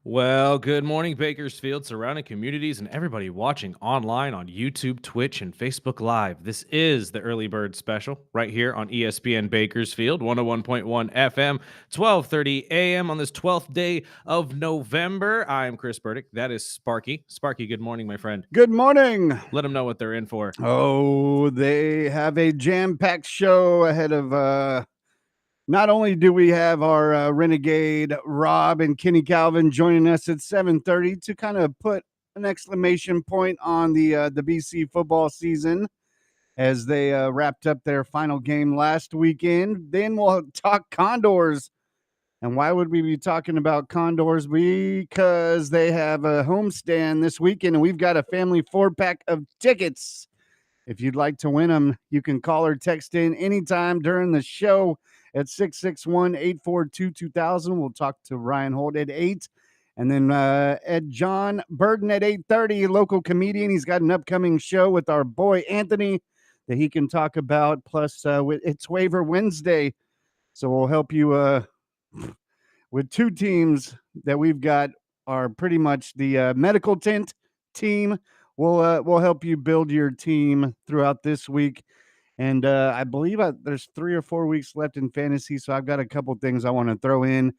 Well, good morning, Bakersfield, surrounding communities, and everybody watching online on YouTube, Twitch, and Facebook Live. This is the Early Bird Special right here on ESPN Bakersfield, 101.1 FM, 12:30 a.m. on this 12th day of November. I'm Chris Burdick. That is Sparky. Sparky, good morning, my friend. Good morning. Let them know what they're in for. Oh, they have a jam-packed show ahead of not only do we have our Renegade Rob and Kenny Calvin joining us at 7:30 to kind of put an exclamation point on the BC football season as they wrapped up their final game last weekend. Then we'll talk Condors. And why would we be talking about Condors? Because they have a homestand this weekend, and we've got a family 4-pack of tickets. If you'd like to win them, you can call or text in anytime during the show at 661-842-2000. We'll talk to Ryan Holt at 8. And then Ed John Burden at 8:30, local comedian. He's got an upcoming show with our boy Anthony that he can talk about. Plus, it's Waiver Wednesday. So we'll help you with two teams that we've got are pretty much the medical tent team. We'll help you build your team throughout this week. And I believe there's 3 or 4 weeks left in fantasy, so I've got a couple things I want to throw in.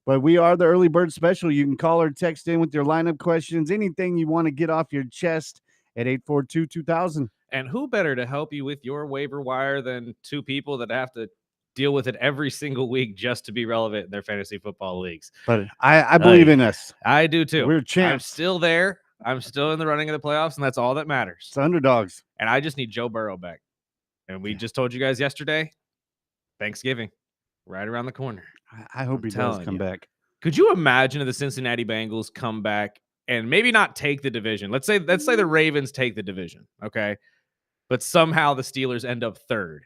But we are the Early Bird Special. You can call or text in with your lineup questions, anything you want to get off your chest at 842-2000. And who better to help you with your waiver wire than two people that have to deal with it every single week just to be relevant in their fantasy football leagues. But I believe in us. I do too. We're champs. I'm still there. I'm still in the running of the playoffs, and that's all that matters. It's underdogs. And I just need Joe Burrow back. And we just told you guys yesterday, Thanksgiving, right around the corner. I hope he does come back. Could you imagine if the Cincinnati Bengals come back and maybe not take the division? Let's say the Ravens take the division, okay? But somehow the Steelers end up third.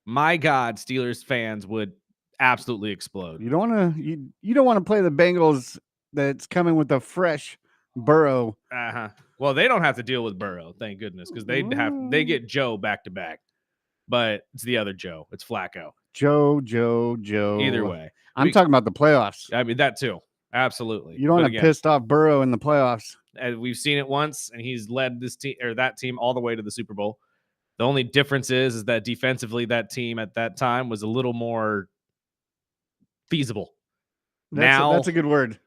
My God, Steelers fans would absolutely explode. You don't want to play the Bengals that's coming with a fresh Burrow. Well, they don't have to deal with Burrow, thank goodness, because they get Joe back to back. But it's the other Joe. It's Flacco. Joe. Either way. I'm talking about the playoffs. I mean, that too. Absolutely. You don't want to pissed off Burrow in the playoffs. And we've seen it once, and he's led this team or that team all the way to the Super Bowl. The only difference is that defensively, that team at that time was a little more feasible. That's a good word.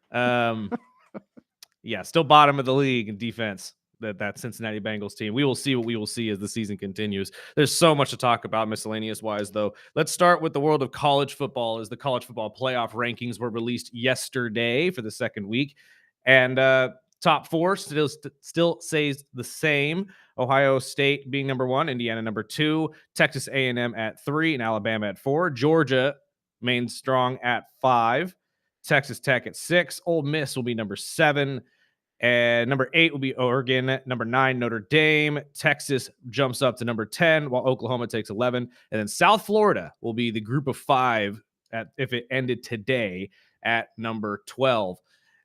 Yeah, still bottom of the league in defense, that Cincinnati Bengals team. We will see what we will see as the season continues. There's so much to talk about miscellaneous-wise, though. Let's start with the world of college football, as the college football playoff rankings were released yesterday for the second week. And top four still stays the same. Ohio State being number 1, Indiana number 2, Texas A&M at 3, and Alabama at 4. Georgia remains strong at 5. Texas Tech at 6. Ole Miss will be number 7. And number 8 will be Oregon. Number 9, Notre Dame. Texas jumps up to number 10, while Oklahoma takes 11. And then South Florida will be the group of 5, if it ended today, at number 12.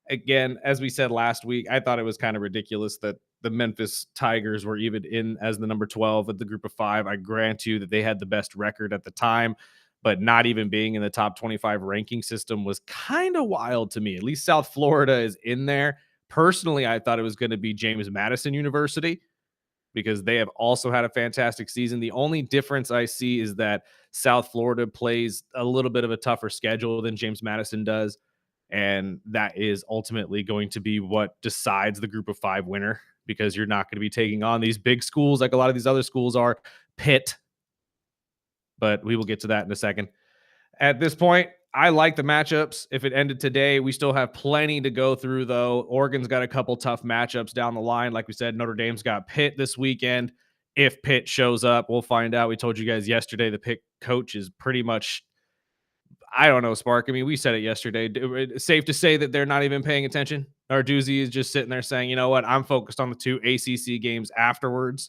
Again, as we said last week, I thought it was kind of ridiculous that the Memphis Tigers were even in as the number 12 at the group of 5. I grant you that they had the best record at the time, but not even being in the top 25 ranking system was kind of wild to me. At least South Florida is in there. Personally, I thought it was going to be James Madison University because they have also had a fantastic season. The only difference I see is that South Florida plays a little bit of a tougher schedule than James Madison does, and that is ultimately going to be what decides the group of 5 winner, because you're not going to be taking on these big schools like a lot of these other schools are. Pitt. But we will get to that in a second. At this point, I like the matchups. If it ended today, we still have plenty to go through, though. Oregon's got a couple tough matchups down the line. Like we said, Notre Dame's got Pitt this weekend. If Pitt shows up, we'll find out. We told you guys yesterday the Pitt coach is pretty much, I don't know, Spark. I mean, we said it yesterday. It's safe to say that they're not even paying attention. Narduzzi is just sitting there saying, you know what, I'm focused on the 2 ACC games afterwards,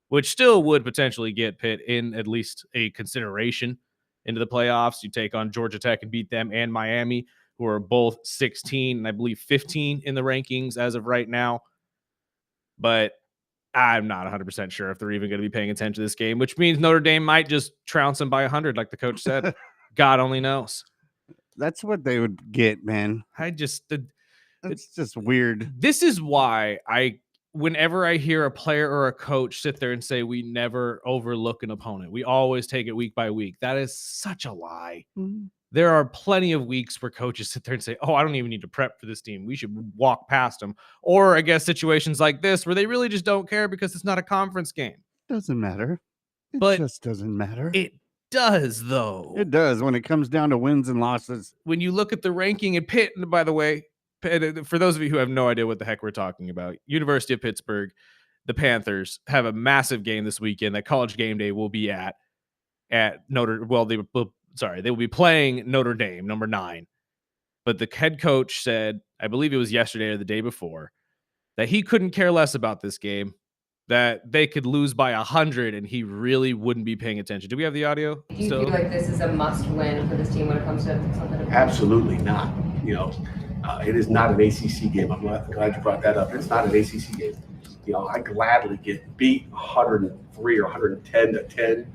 which still would potentially get Pitt in at least a consideration into the playoffs. You take on Georgia Tech and beat them, and Miami, who are both 16 and I believe 15 in the rankings as of right now. But I'm not 100% sure if they're even going to be paying attention to this game, which means Notre Dame might just trounce them by 100, like the coach said. God only knows. That's what they would get, man. That's just weird. This is why whenever I hear a player or a coach sit there and say we never overlook an opponent, we always take it week by week. That is such a lie. Mhm. There are plenty of weeks where coaches sit there and say, "Oh, I don't even need to prep for this team. We should walk past them." Or I guess situations like this where they really just don't care because it's not a conference game. Doesn't matter. It But just doesn't matter. it does, though. It does when it comes down to wins and losses. When you look at the ranking at Pitt, and by the way, for those of you who have no idea what the heck we're talking about, University of Pittsburgh, the Panthers have a massive game this weekend that College Game Day will be at Notre. Well, they will be playing Notre Dame, number 9. But the head coach said, I believe it was yesterday or the day before, that he couldn't care less about this game, that they could lose by 100 and he really wouldn't be paying attention. Do we have the audio? Do you feel like this is a must-win for this team when it comes to something? Absolutely not. It is not an ACC game. I'm glad you brought that up. It's not an ACC game. I gladly get beat 103 or 110 to 10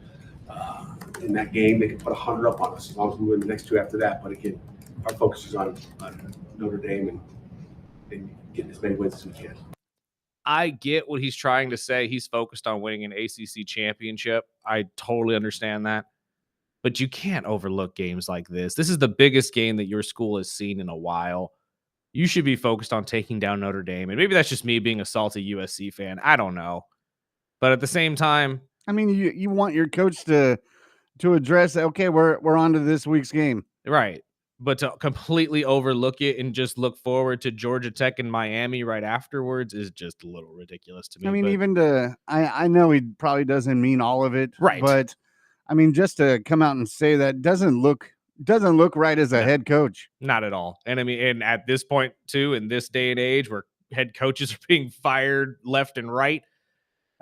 in that game. They can put 100 up on us as long as we win the next 2 after that. But again, our focus is on Notre Dame and getting as many wins as we can. I get what he's trying to say. He's focused on winning an ACC championship. I totally understand that. But you can't overlook games like this. This is the biggest game that your school has seen in a while. You should be focused on taking down Notre Dame. And maybe that's just me being a salty USC fan. I don't know. But at the same time, I mean, you want your coach to address, okay, we're on to this week's game. right. But to completely overlook it and just look forward to Georgia Tech and Miami right afterwards is just a little ridiculous to me. I mean, I know he probably doesn't mean all of it, Right. But I mean, just to come out and say that doesn't look right as a head coach. Not at all. And I mean, and at this point too, in this day and age where head coaches are being fired left and right,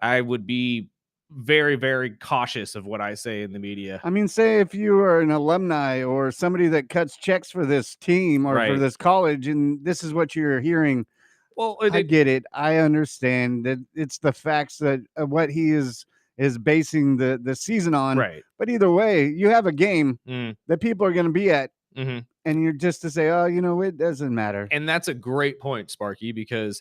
I would be very, very cautious of what I say in the media. I mean, say if you are an alumni or somebody that cuts checks for this team or for this college, and this is what you're hearing. Well, I get it. I understand that it's the facts that what he is basing the season on. Right. But either way, you have a game that people are going to be at. Mm-hmm. And you're just to say, oh, it doesn't matter. And that's a great point, Sparky, because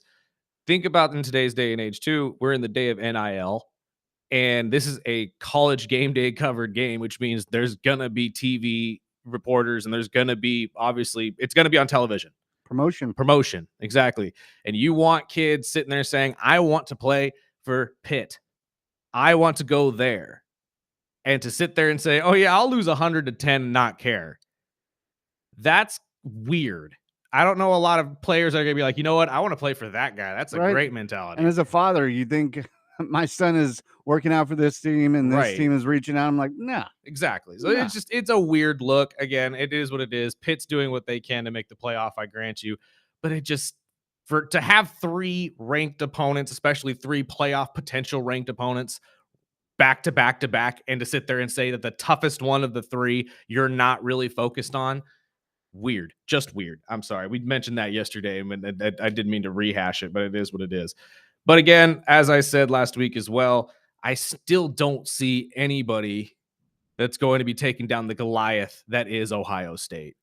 think about in today's day and age too, we're in the day of NIL. And this is a college game day covered game, which means there's going to be TV reporters and there's going to be, obviously, it's going to be on television. Promotion. Exactly. And you want kids sitting there saying, I want to play for Pitt. I want to go there. And to sit there and say, oh, yeah, I'll lose 100 to 10 and not care. That's weird. I don't know a lot of players are going to be like, you know what? I want to play for that guy. That's a great mentality. And as a father, you think my son is working out for this team and this team is reaching out. I'm like, nah. Exactly. So it's a weird look. Again, it is what it is. Pitt's doing what they can to make the playoff, I grant you. But it just, to have 3 ranked opponents, especially 3 playoff potential ranked opponents, back to back to back, and to sit there and say that the toughest one of the 3 you're not really focused on, weird. Just weird. I'm sorry. We mentioned that yesterday, and I didn't mean to rehash it, but it is what it is. But again, as I said last week as well, I still don't see anybody that's going to be taking down the Goliath that is Ohio State.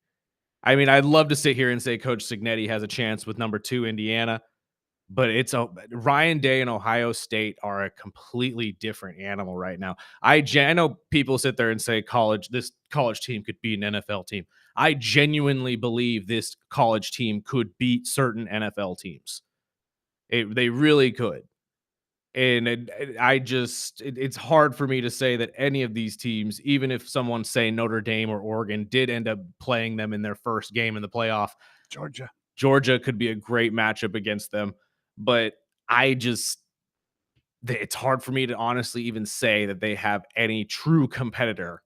I mean, I'd love to sit here and say Coach Cignetti has a chance with number 2 Indiana, but Ryan Day and Ohio State are a completely different animal right now. I know people sit there and say this college team could beat an NFL team. I genuinely believe this college team could beat certain NFL teams. They really could. And it's hard for me to say that any of these teams, even if someone say Notre Dame or Oregon did end up playing them in their first game in the playoff, Georgia could be a great matchup against them. But it's hard for me to honestly even say that they have any true competitor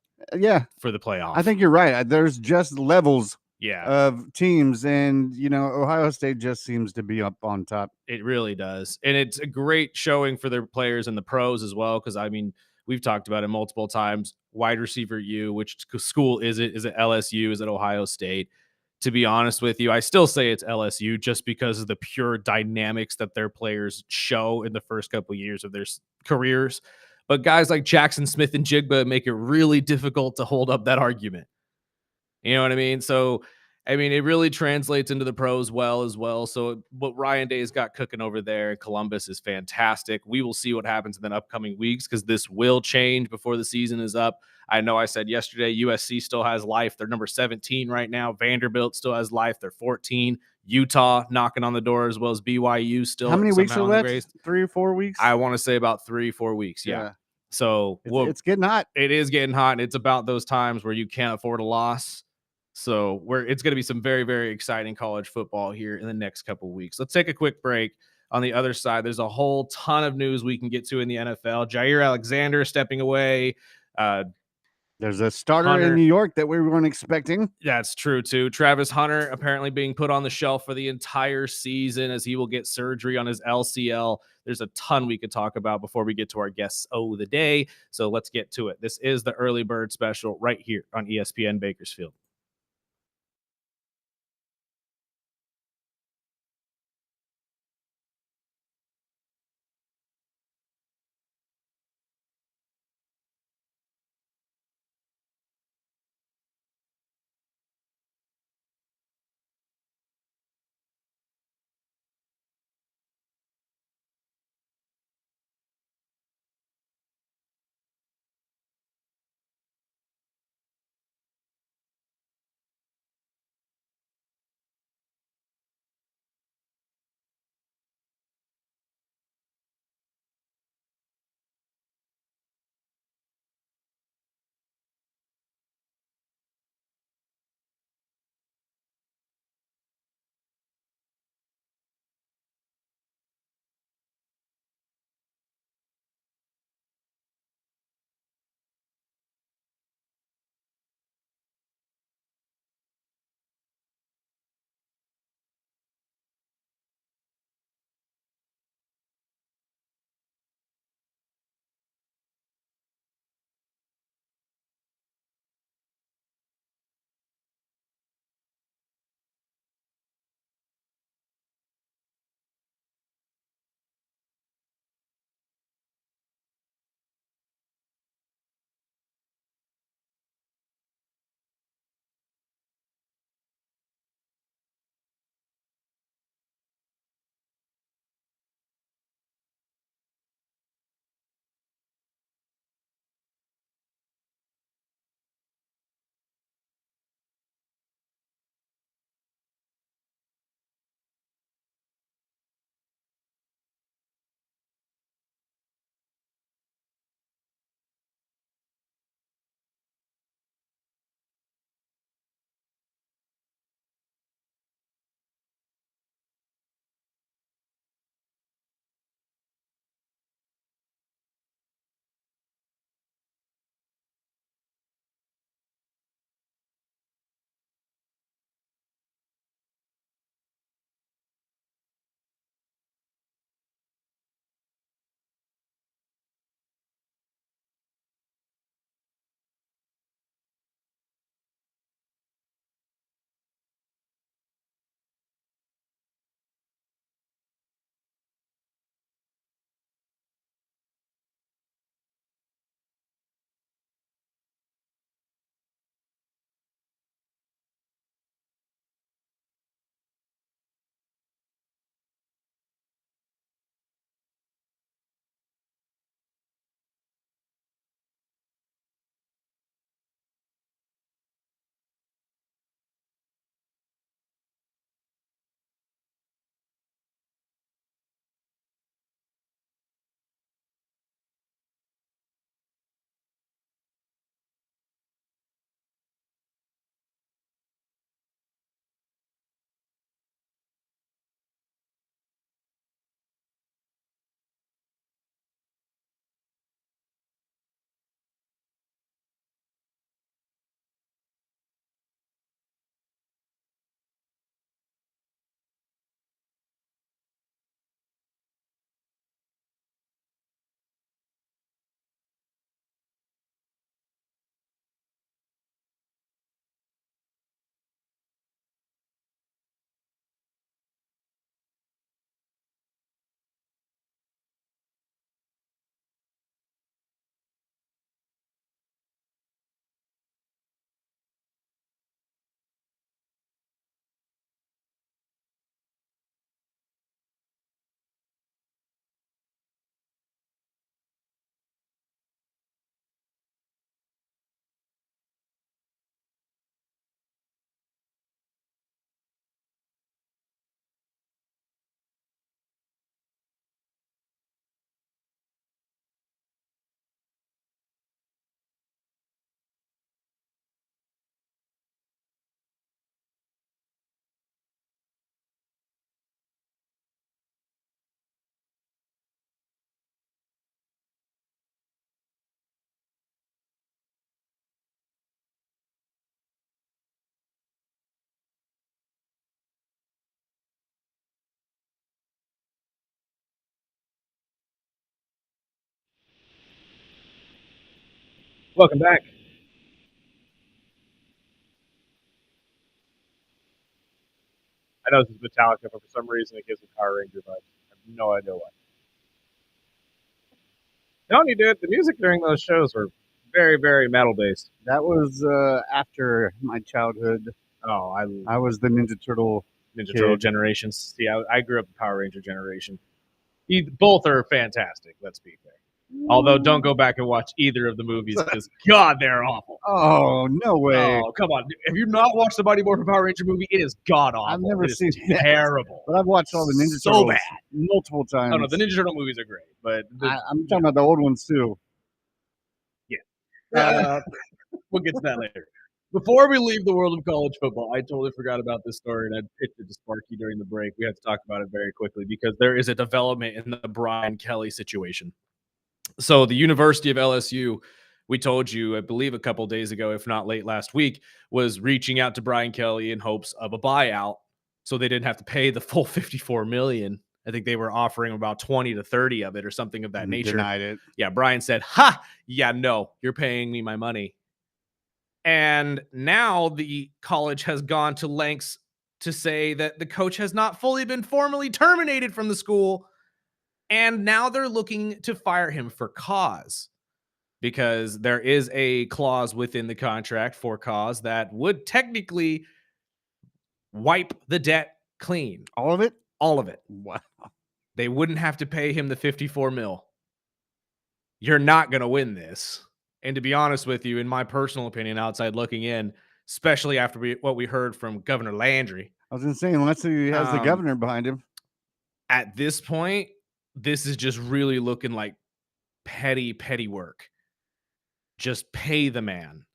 for the playoff. I think you're right. There's just levels of teams, and Ohio State just seems to be up on top. It really does. And it's a great showing for their players and the pros as well, because I mean, we've talked about it multiple times. Wide receiver U, which school is it? Is it LSU? Is it Ohio State? To be honest with you, I still say it's LSU just because of the pure dynamics that their players show in the first couple of years of their careers. But guys like Jackson Smith and Jigba make it really difficult to hold up that argument. You know what I mean? So, I mean, it really translates into the pros well as well. So, what Ryan Day's got cooking over there in Columbus is fantastic. We will see what happens in the upcoming weeks because this will change before the season is up. I know I said yesterday USC still has life. They're number 17 right now. Vanderbilt still has life. They're 14. Utah knocking on the door as well as BYU still. How many weeks somehow are in the left? race. 3 or 4 weeks? I want to say about 3-4 weeks. Yeah. So It's getting hot. it is getting hot. And it's about those times where you can't afford a loss. So it's going to be some very, very exciting college football here in the next couple of weeks. Let's take a quick break. On the other side, there's a whole ton of news we can get to in the NFL. Jair Alexander stepping away. There's a starter Hunter. in New York that we weren't expecting. That's true too. Travis Hunter apparently being put on the shelf for the entire season as he will get surgery on his LCL. There's a ton we could talk about before we get to our guests of the day. So let's get to it. This is the Early Bird Special right here on ESPN Bakersfield. Welcome back. I know this is Metallica, but for some reason it gives me Power Ranger vibes. I have no idea why. Tony did. The music during those shows were very, very metal based. That was after my childhood. Oh, I was the Ninja Turtle Turtle generations. See, I grew up the Power Ranger generation. Both are fantastic. Let's be fair. Although, don't go back and watch either of the movies because God, they're awful. Oh, no way! Oh, come on! Have you not watched the Mighty Morphin Power Ranger movie? It is god awful. I've never seen it. Terrible. But I've watched all the Ninja so Turtles bad. multiple times. Oh no, the Ninja Turtle movies are great, but I'm talking about the old ones too. Yeah. We'll get to that later. Before we leave the world of college football, I totally forgot about this story, and I pitched it to Sparky during the break. We have to talk about it very quickly because there is a development in the Brian Kelly situation. So the University of LSU, we told you, I believe a couple days ago, if not late last week, was reaching out to Brian Kelly in hopes of a buyout so they didn't have to pay the full $54 million. I think they were offering about 20 to 30 of it or something of that nature. Denied it. Yeah, Brian said, "Ha, yeah, no, you're paying me my money." And now the college has gone to lengths to say that the coach has not fully been formally terminated from the school. And now they're looking to fire him for cause because there is a clause within the contract for cause that would technically wipe the debt clean. All of it? All of it. Wow. They wouldn't have to pay him the $54 million. You're not going to win this. And to be honest with you, in my personal opinion, outside looking in, especially after what we heard from Governor Landry. I was going to say, unless he has the governor behind him. At this point, this is just really looking like petty work. Just pay the man.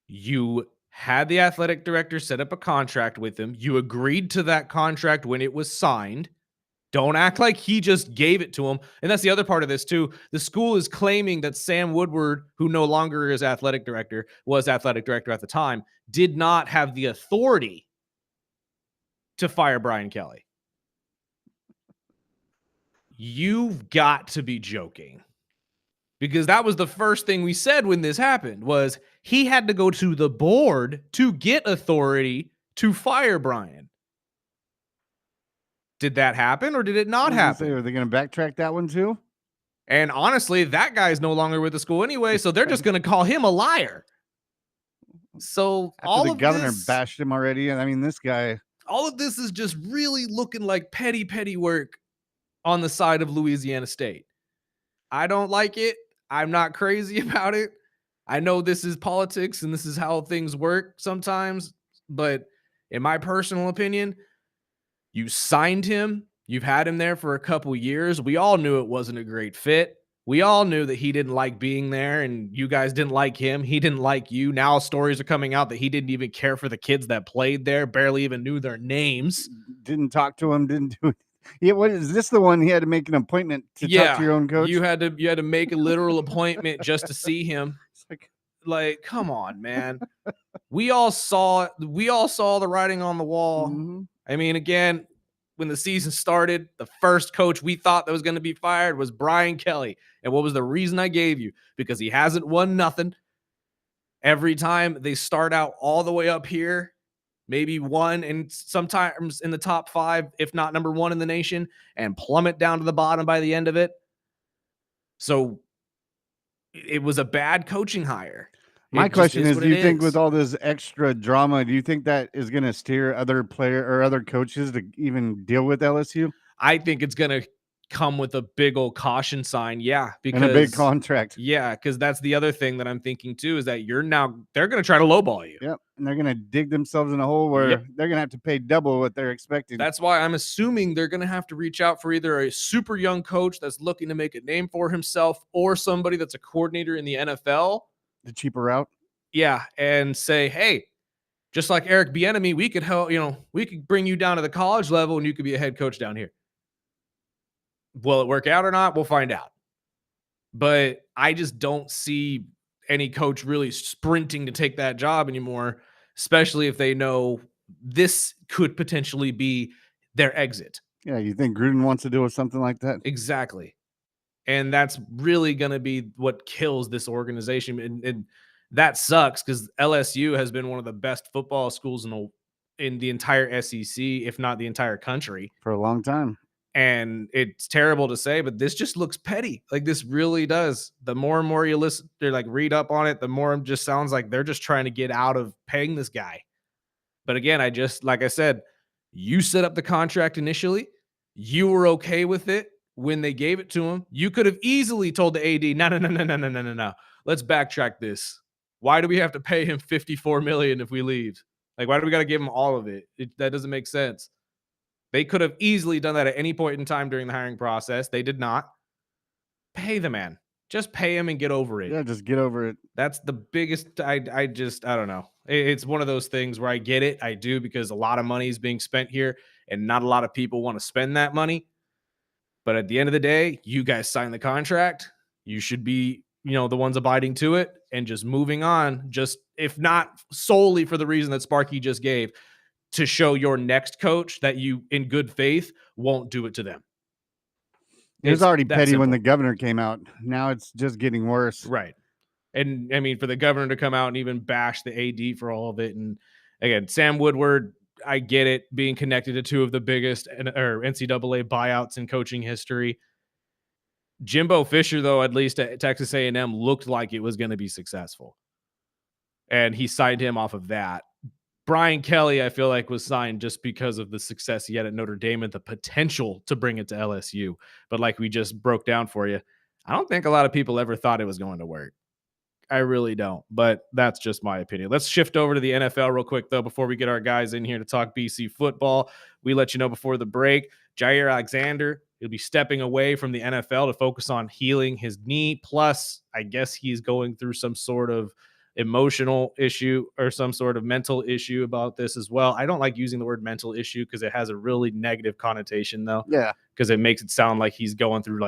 You had the athletic director set up a contract with him. You agreed to that contract when it was signed. Don't act like he just gave it to him. And that's the other part of this, too. The school is claiming that Sam Woodward, who no longer is athletic director, was athletic director at the time, did not have the authority to fire Brian Kelly. You've got to be joking. Because that was the first thing we said when this happened, was he had to go to the board to get authority to fire Brian. Did that happen or did it not happen? Are they going to backtrack that one too? And honestly, that guy's no longer with the school anyway, so they're just going to call him a liar. So After the governor bashed him already, and I mean, this guy. All of this is just really looking like petty work on the side of Louisiana State. I don't like it. I'm not crazy about it. I know this is politics and this is how things work sometimes, but in my personal opinion, you signed him. You've had him there for a couple years. We all knew it wasn't a great fit. We all knew that he didn't like being there and you guys didn't like him. He didn't like you. Now stories are coming out that he didn't even care for the kids that played there, barely even knew their names. Didn't talk to him, didn't do it. Yeah, what is this the one he had to make an appointment to talk to your own coach? You had to make a literal appointment just to see him. Like, come on, man. We all saw the writing on the wall. Mm-hmm. I mean, again, when the season started, the first coach we thought that was going to be fired was Brian Kelly. And what was the reason I gave you? Because he hasn't won nothing. Every time they start out all the way up here, maybe one, and sometimes in the top 5, if not number 1 in the nation, and plummet down to the bottom by the end of it. So it was a bad coaching hire. My question is, do you think with all this extra drama, do you think that is going to steer other player or other coaches to even deal with LSU? I think it's going to come with a big old caution sign. Yeah. Because, and a big contract. Yeah. Because that's the other thing that I'm thinking too, is that they're going to try to lowball you. Yep. And they're going to dig themselves in a hole where they're going to have to pay double what they're expecting. That's why I'm assuming they're going to have to reach out for either a super young coach that's looking to make a name for himself or somebody that's a coordinator in the NFL. The cheaper route. Yeah. And say, hey, just like Eric Bieniemy, we could help, we could bring you down to the college level and you could be a head coach down here. Will it work out or not? We'll find out. But I just don't see any coach really sprinting to take that job anymore, especially if they know this could potentially be their exit. Yeah, you think Gruden wants to do something like that? Exactly. And that's really going to be what kills this organization. And that sucks because LSU has been one of the best football schools in the entire SEC, if not the entire country. For a long time. And it's terrible to say, but this just looks petty. Like, this really does. The more and more you listen, they're like, read up on it, the more it just sounds like they're just trying to get out of paying this guy. But again, like I said, you set up the contract initially. You were okay with it when they gave it to him. You could have easily told the AD, no. Let's backtrack this. Why do we have to pay him $54 million if we leave? Like, why do we got to give him all of it? That doesn't make sense. They could have easily done that at any point in time during the hiring process. They did not. Pay the man. Just pay him and get over it. Yeah, just get over it. That's the biggest. I don't know. It's one of those things where I get it. I do, because a lot of money is being spent here and not a lot of people want to spend that money. But at the end of the day, you guys signed the contract. You should be, the ones abiding to it and just moving on. Just, if not solely for the reason that Sparky just gave, to show your next coach that you, in good faith, won't do it to them. It was already petty simple. when the governor came out. Now it's just getting worse. Right. And I mean, for the governor to come out and even bash the AD for all of it. And again, Sam Woodward, I get it, being connected to two of the biggest NCAA buyouts in coaching history. Jimbo Fisher, though, at least at Texas A&M, looked like it was going to be successful. And he signed him off of that. Brian Kelly, I feel like, was signed just because of the success he had at Notre Dame and the potential to bring it to LSU. But like we just broke down for you, I don't think a lot of people ever thought it was going to work. I really don't, but that's just my opinion. Let's shift over to the NFL real quick, though, before we get our guys in here to talk BC football. We let you know before the break, Jair Alexander, he'll be stepping away from the NFL to focus on healing his knee. Plus, I guess he's going through some sort of emotional issue or some sort of mental issue about this as well. I don't like using the word mental issue because it has a really negative connotation, though. Yeah. Because it makes it sound like he's going through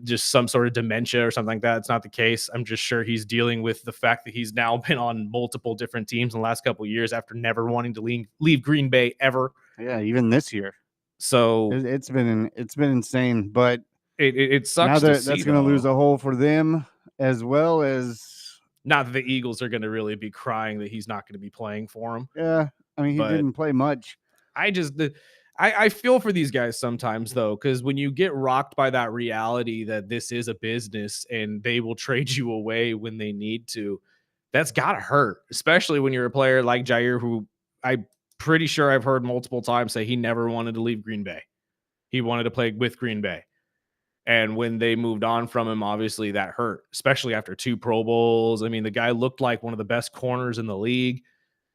just some sort of dementia or something like that. It's not the case. I'm just sure he's dealing with the fact that he's now been on multiple different teams in the last couple of years after never wanting to leave Green Bay ever. Yeah, even this year. So it's been insane, but it sucks. Now that's going to lose a hole for them, as well as not that the Eagles are going to really be crying that he's not going to be playing for them. Yeah, I mean, he didn't play much. I feel for these guys sometimes, though, because when you get rocked by that reality that this is a business and they will trade you away when they need to, that's got to hurt, especially when you're a player like Jair, who I'm pretty sure I've heard multiple times say he never wanted to leave Green Bay. He wanted to play with Green Bay. And when they moved on from him, obviously that hurt, especially after 2 Pro Bowls. I mean, the guy looked like one of the best corners in the league.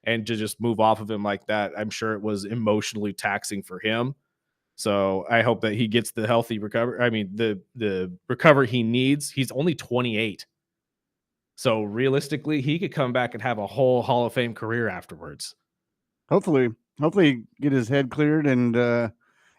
And to just move off of him like that, I'm sure it was emotionally taxing for him. So I hope that he gets the healthy recovery. I mean, the recovery he needs. He's only 28. So realistically, he could come back and have a whole Hall of Fame career afterwards. Hopefully get his head cleared and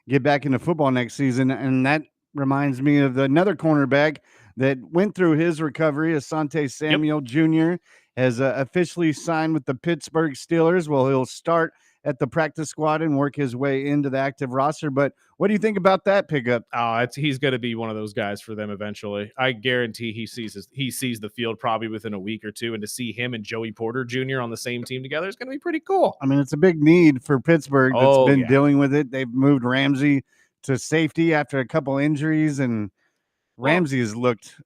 get back into football next season. And that reminds me of another cornerback that went through his recovery. Asante Samuel Jr. has officially signed with the Pittsburgh Steelers. Well, he'll start at the practice squad and work his way into the active roster. But what do you think about that pickup? He's going to be one of those guys for them eventually. I guarantee he sees the field probably within a week or two, and to see him and Joey Porter Jr. on the same team together is going to be pretty cool. I mean, it's a big need for Pittsburgh that's been dealing with it. They've moved Ramsey to safety after a couple injuries, and Ramsey has looked.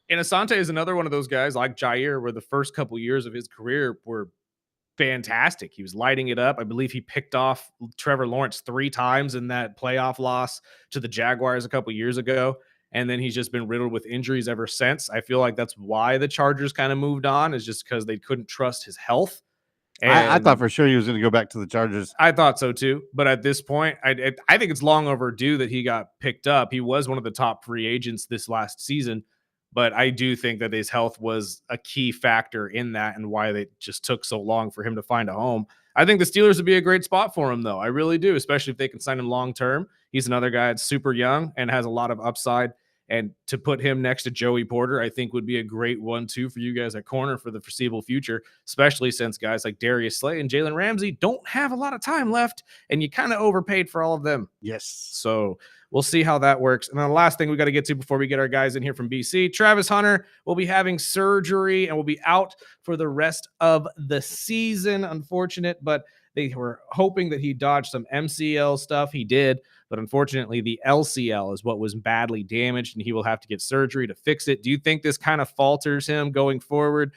And Asante is another one of those guys like Jair, where the first couple years of his career were fantastic. He was lighting it up. I believe he picked off Trevor Lawrence 3 times in that playoff loss to the Jaguars a couple years ago. And then he's just been riddled with injuries ever since. I feel like that's why the Chargers kind of moved on, is just because they couldn't trust his health. And I thought for sure he was going to go back to the Chargers. I thought so too. But at this point, I think it's long overdue that he got picked up. He was one of the top free agents this last season. But I do think that his health was a key factor in that and why they just took so long for him to find a home. I think the Steelers would be a great spot for him, though. I really do, especially if they can sign him long-term. He's another guy that's super young and has a lot of upside. And to put him next to Joey Porter, I think would be a great 1-2 for you guys at corner for the foreseeable future, especially since guys like Darius Slay and Jalen Ramsey don't have a lot of time left, and you kind of overpaid for all of them. Yes. So we'll see how that works. And then the last thing we got to get to before we get our guys in here from BC, Travis Hunter will be having surgery and will be out for the rest of the season. Unfortunate, but they were hoping that he dodged some MCL stuff. He did, but unfortunately, the LCL is what was badly damaged, and he will have to get surgery to fix it. Do you think this kind of falters him going forward?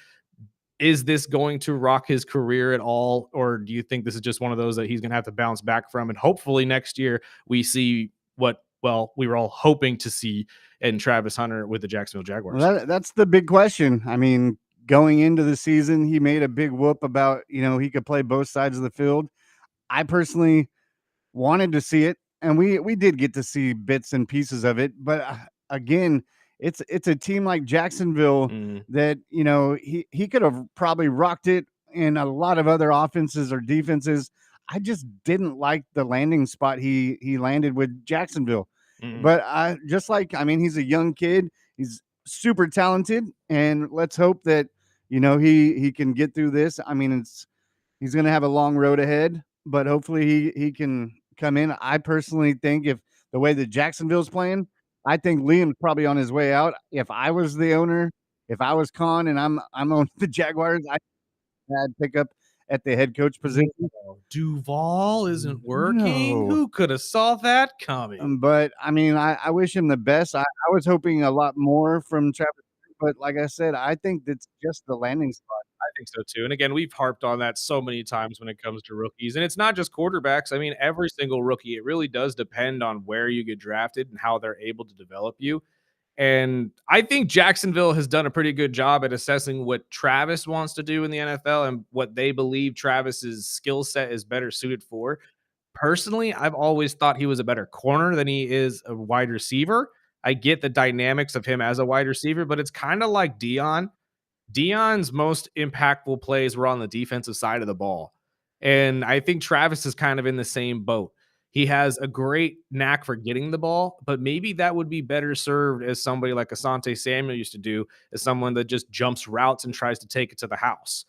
Is this going to rock his career at all? Or do you think this is just one of those that he's going to have to bounce back from? And hopefully next year we see what, well, we were all hoping to see in Travis Hunter with the Jacksonville Jaguars. Well, that's the big question. I mean, going into the season, he made a big whoop about, he could play both sides of the field. I personally wanted to see it, and we did get to see bits and pieces of it. But again, it's a team like Jacksonville that he could have probably rocked it in a lot of other offenses or defenses. I just didn't like the landing spot he landed with Jacksonville. But he's a young kid. He's super talented, and let's hope that he can get through this. I mean, he's going to have a long road ahead, but hopefully he can come in. I personally think if the way that Jacksonville's playing, I think Liam's probably on his way out. If I was the owner, if I was Con and I'm on the Jaguars, I'd pick up at the head coach position. Duval isn't working. No. Who could have saw that coming? But I mean, I wish him the best. I was hoping a lot more from Travis, but like I said, I think that's just the landing spot. I think so too. And again, we've harped on that so many times when it comes to rookies. And it's not just quarterbacks. I mean, every single rookie, it really does depend on where you get drafted and how they're able to develop you. And I think Jacksonville has done a pretty good job at assessing what Travis wants to do in the NFL and what they believe Travis's skill set is better suited for. Personally, I've always thought he was a better corner than he is a wide receiver. I get the dynamics of him as a wide receiver, but it's kind of like Dion. Dion's most impactful plays were on the defensive side of the ball. And I think Travis is kind of in the same boat. He has a great knack for getting the ball, but maybe that would be better served as somebody like Asante Samuel used to do, as someone that just jumps routes and tries to take it to the house.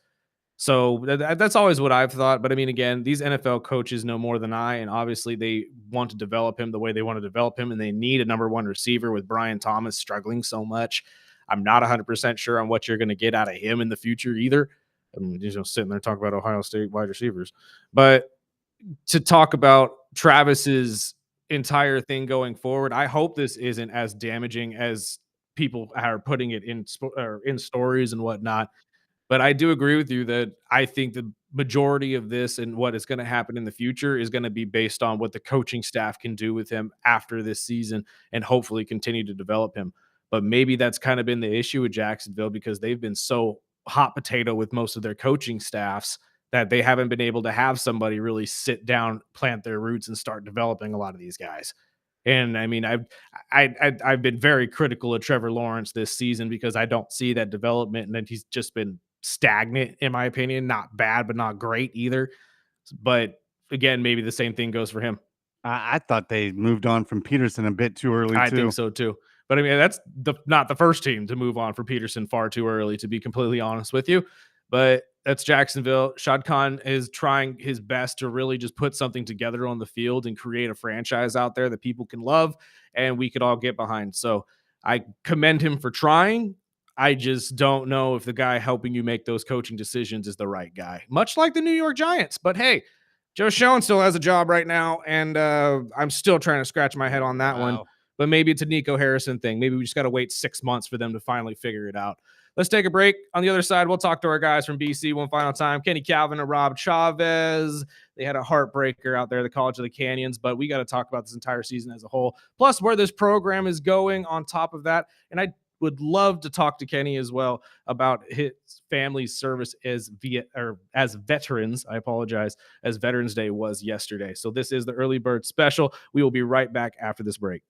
So that's always what I've thought. But I mean, again, these NFL coaches know more than I, and obviously they want to develop him the way they want to develop him, and they need a number one receiver with Brian Thomas struggling so much. I'm not 100% sure on what you're going to get out of him in the future either. I'm just sitting there talking about Ohio State wide receivers. But to talk about Travis's entire thing going forward, I hope this isn't as damaging as people are putting it in stories and whatnot. But I do agree with you that I think the majority of this and what is going to happen in the future is going to be based on what the coaching staff can do with him after this season and hopefully continue to develop him. But maybe that's kind of been the issue with Jacksonville because they've been so hot potato with most of their coaching staffs that they haven't been able to have somebody really sit down, plant their roots, and start developing a lot of these guys. And I mean, I've been very critical of Trevor Lawrence this season because I don't see that development, and then he's just been stagnant, in my opinion. Not bad, but not great either. But again, maybe the same thing goes for him. I thought they moved on from Peterson a bit too early. I think so too. But I mean, that's not the first team to move on for Peterson far too early, to be completely honest with you. But that's Jacksonville. Shad Khan is trying his best to really just put something together on the field and create a franchise out there that people can love and we could all get behind. So I commend him for trying. I just don't know if the guy helping you make those coaching decisions is the right guy, much like the New York Giants. But hey, Joe Schoen still has a job right now, and I'm still trying to scratch my head on that one. But maybe it's a Nico Harrison thing. Maybe we just got to wait 6 months for them to finally figure it out. Let's take a break. On the other side, we'll talk to our guys from BC one final time. Kenny Calvin and Rob Chavez. They had a heartbreaker out there, the College of the Canyons, but we got to talk about this entire season as a whole, plus where this program is going on top of that. And I would love to talk to Kenny as well about his family's service as veterans. I apologize, as Veterans Day was yesterday. So this is the Early Bird Special. We will be right back after this break.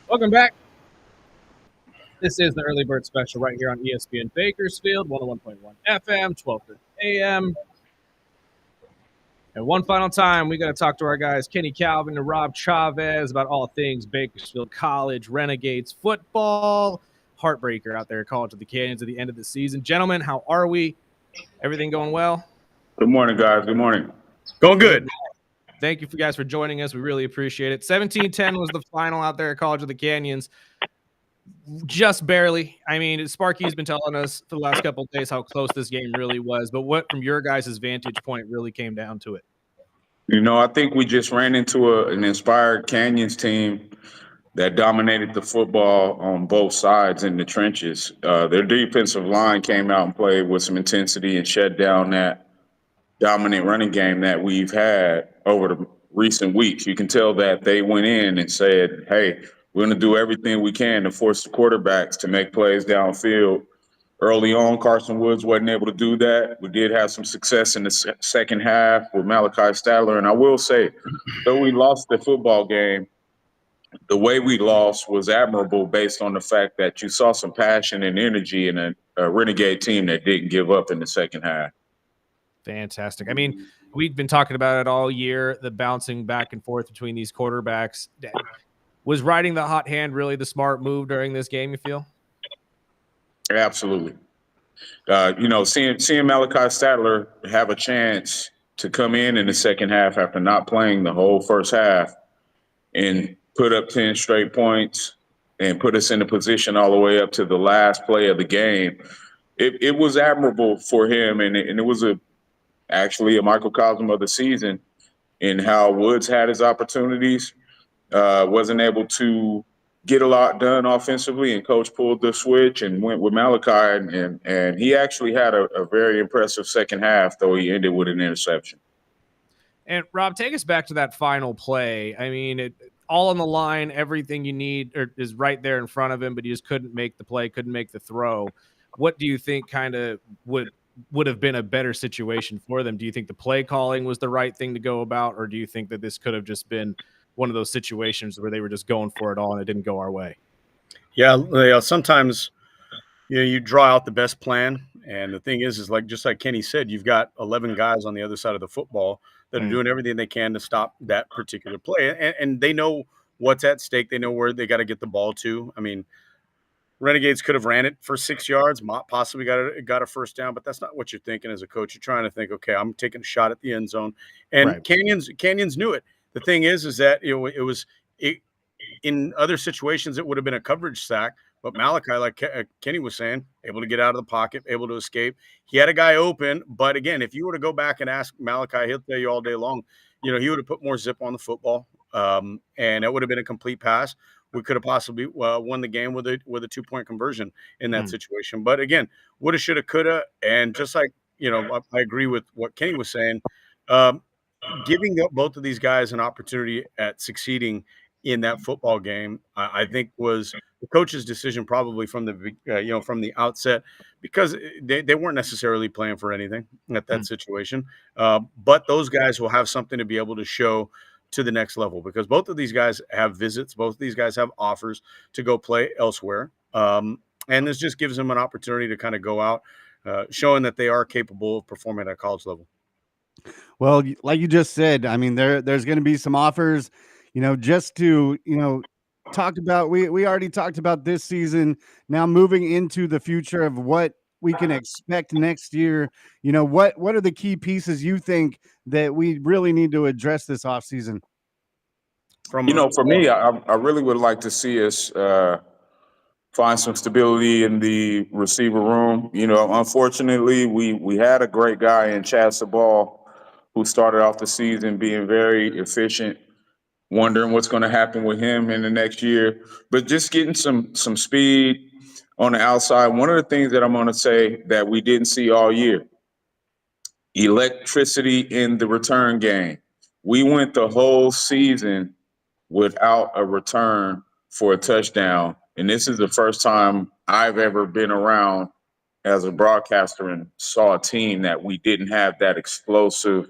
Welcome back. This is the Early Bird Special right here on ESPN Bakersfield, 101.1 FM, 12:30 a.m. And one final time, we got to talk to our guys, Kenny Calvin and Rob Chavez, about all things Bakersfield College, Renegades football, heartbreaker out there at College of the Canyons at the end of the season. Gentlemen, how are we? Everything going well? Good morning, guys. Good morning. Going good. Thank you guys for joining us. We really appreciate it. 17-10 was the final out there at College of the Canyons. Just barely. I mean, Sparky's been telling us for the last couple of days how close this game really was. But what, from your guys' vantage point, really came down to it? I think we just ran into an inspired Canyons team that dominated the football on both sides in the trenches. Their defensive line came out and played with some intensity and shut down that dominant running game that we've had over the recent weeks. You can tell that they went in and said, hey, we're going to do everything we can to force the quarterbacks to make plays downfield. Early on, Carson Woods wasn't able to do that. We did have some success in the second half with Malachi Stadler. And I will say, though we lost the football game, the way we lost was admirable based on the fact that you saw some passion and energy in a Renegade team that didn't give up in the second half. Fantastic. I mean, we've been talking about it all year, the bouncing back and forth between these quarterbacks. Was riding the hot hand really the smart move during this game, you feel? Absolutely. Seeing Malachi Stadler have a chance to come in the second half after not playing the whole first half and put up 10 straight points and put us in a position all the way up to the last play of the game, it was admirable for him, and it was actually a microcosm of the season in how Woods had his opportunities, wasn't able to get a lot done offensively, and coach pulled the switch and went with Malachi, and he actually had a very impressive second half, though he ended with an interception. And Rob, take us back to that final play. I mean, all on the line, everything you need is right there in front of him, but he just couldn't make the play, couldn't make the throw. What do you think kind of would have been a better situation for them? Do you think the play calling was the right thing to go about, or do you think that this could have just been one of those situations where they were just going for it all and it didn't go our way? Yeah, sometimes you draw out the best plan, and the thing is like just like Kenny said, you've got 11 guys on the other side of the football that are doing everything they can to stop that particular play, and they know what's at stake. They know where they got to get the ball to. I mean, Renegades could have ran it for 6 yards, possibly got a first down, but that's not what you're thinking as a coach. You're trying to think, okay, I'm taking a shot at the end zone, and Right. Canyons knew it. The thing is that it in other situations it would have been a coverage sack, but Malachi, like Kenny was saying, able to get out of the pocket, able to escape. He had a guy open, but again, if you were to go back and ask Malachi, he'll tell you all day long, he would have put more zip on the football, and it would have been a complete pass. We could have possibly won the game with a 2-point conversion in that situation. But again, woulda, shoulda, coulda, and just like I agree with what Kenny was saying. Giving both of these guys an opportunity at succeeding in that football game, I think was the coach's decision probably from the outset, because they weren't necessarily playing for anything at that situation. But those guys will have something to be able to show to the next level, because both of these guys have visits, both of these guys have offers to go play elsewhere. And this just gives them an opportunity to kind of go out, showing that they are capable of performing at a college level. Well, like you just said, I mean, there's going to be some offers, just to, talk about. We already talked about this season. Now moving into the future of what we can expect next year. What are the key pieces you think that we really need to address this offseason? For me, I really would like to see us find some stability in the receiver room. Unfortunately, we had a great guy in Chad Sabal who started off the season being very efficient, wondering what's going to happen with him in the next year. But just getting some speed on the outside. One of the things that I'm going to say that we didn't see all year, electricity in the return game. We went the whole season without a return for a touchdown. And this is the first time I've ever been around as a broadcaster and saw a team that we didn't have that explosive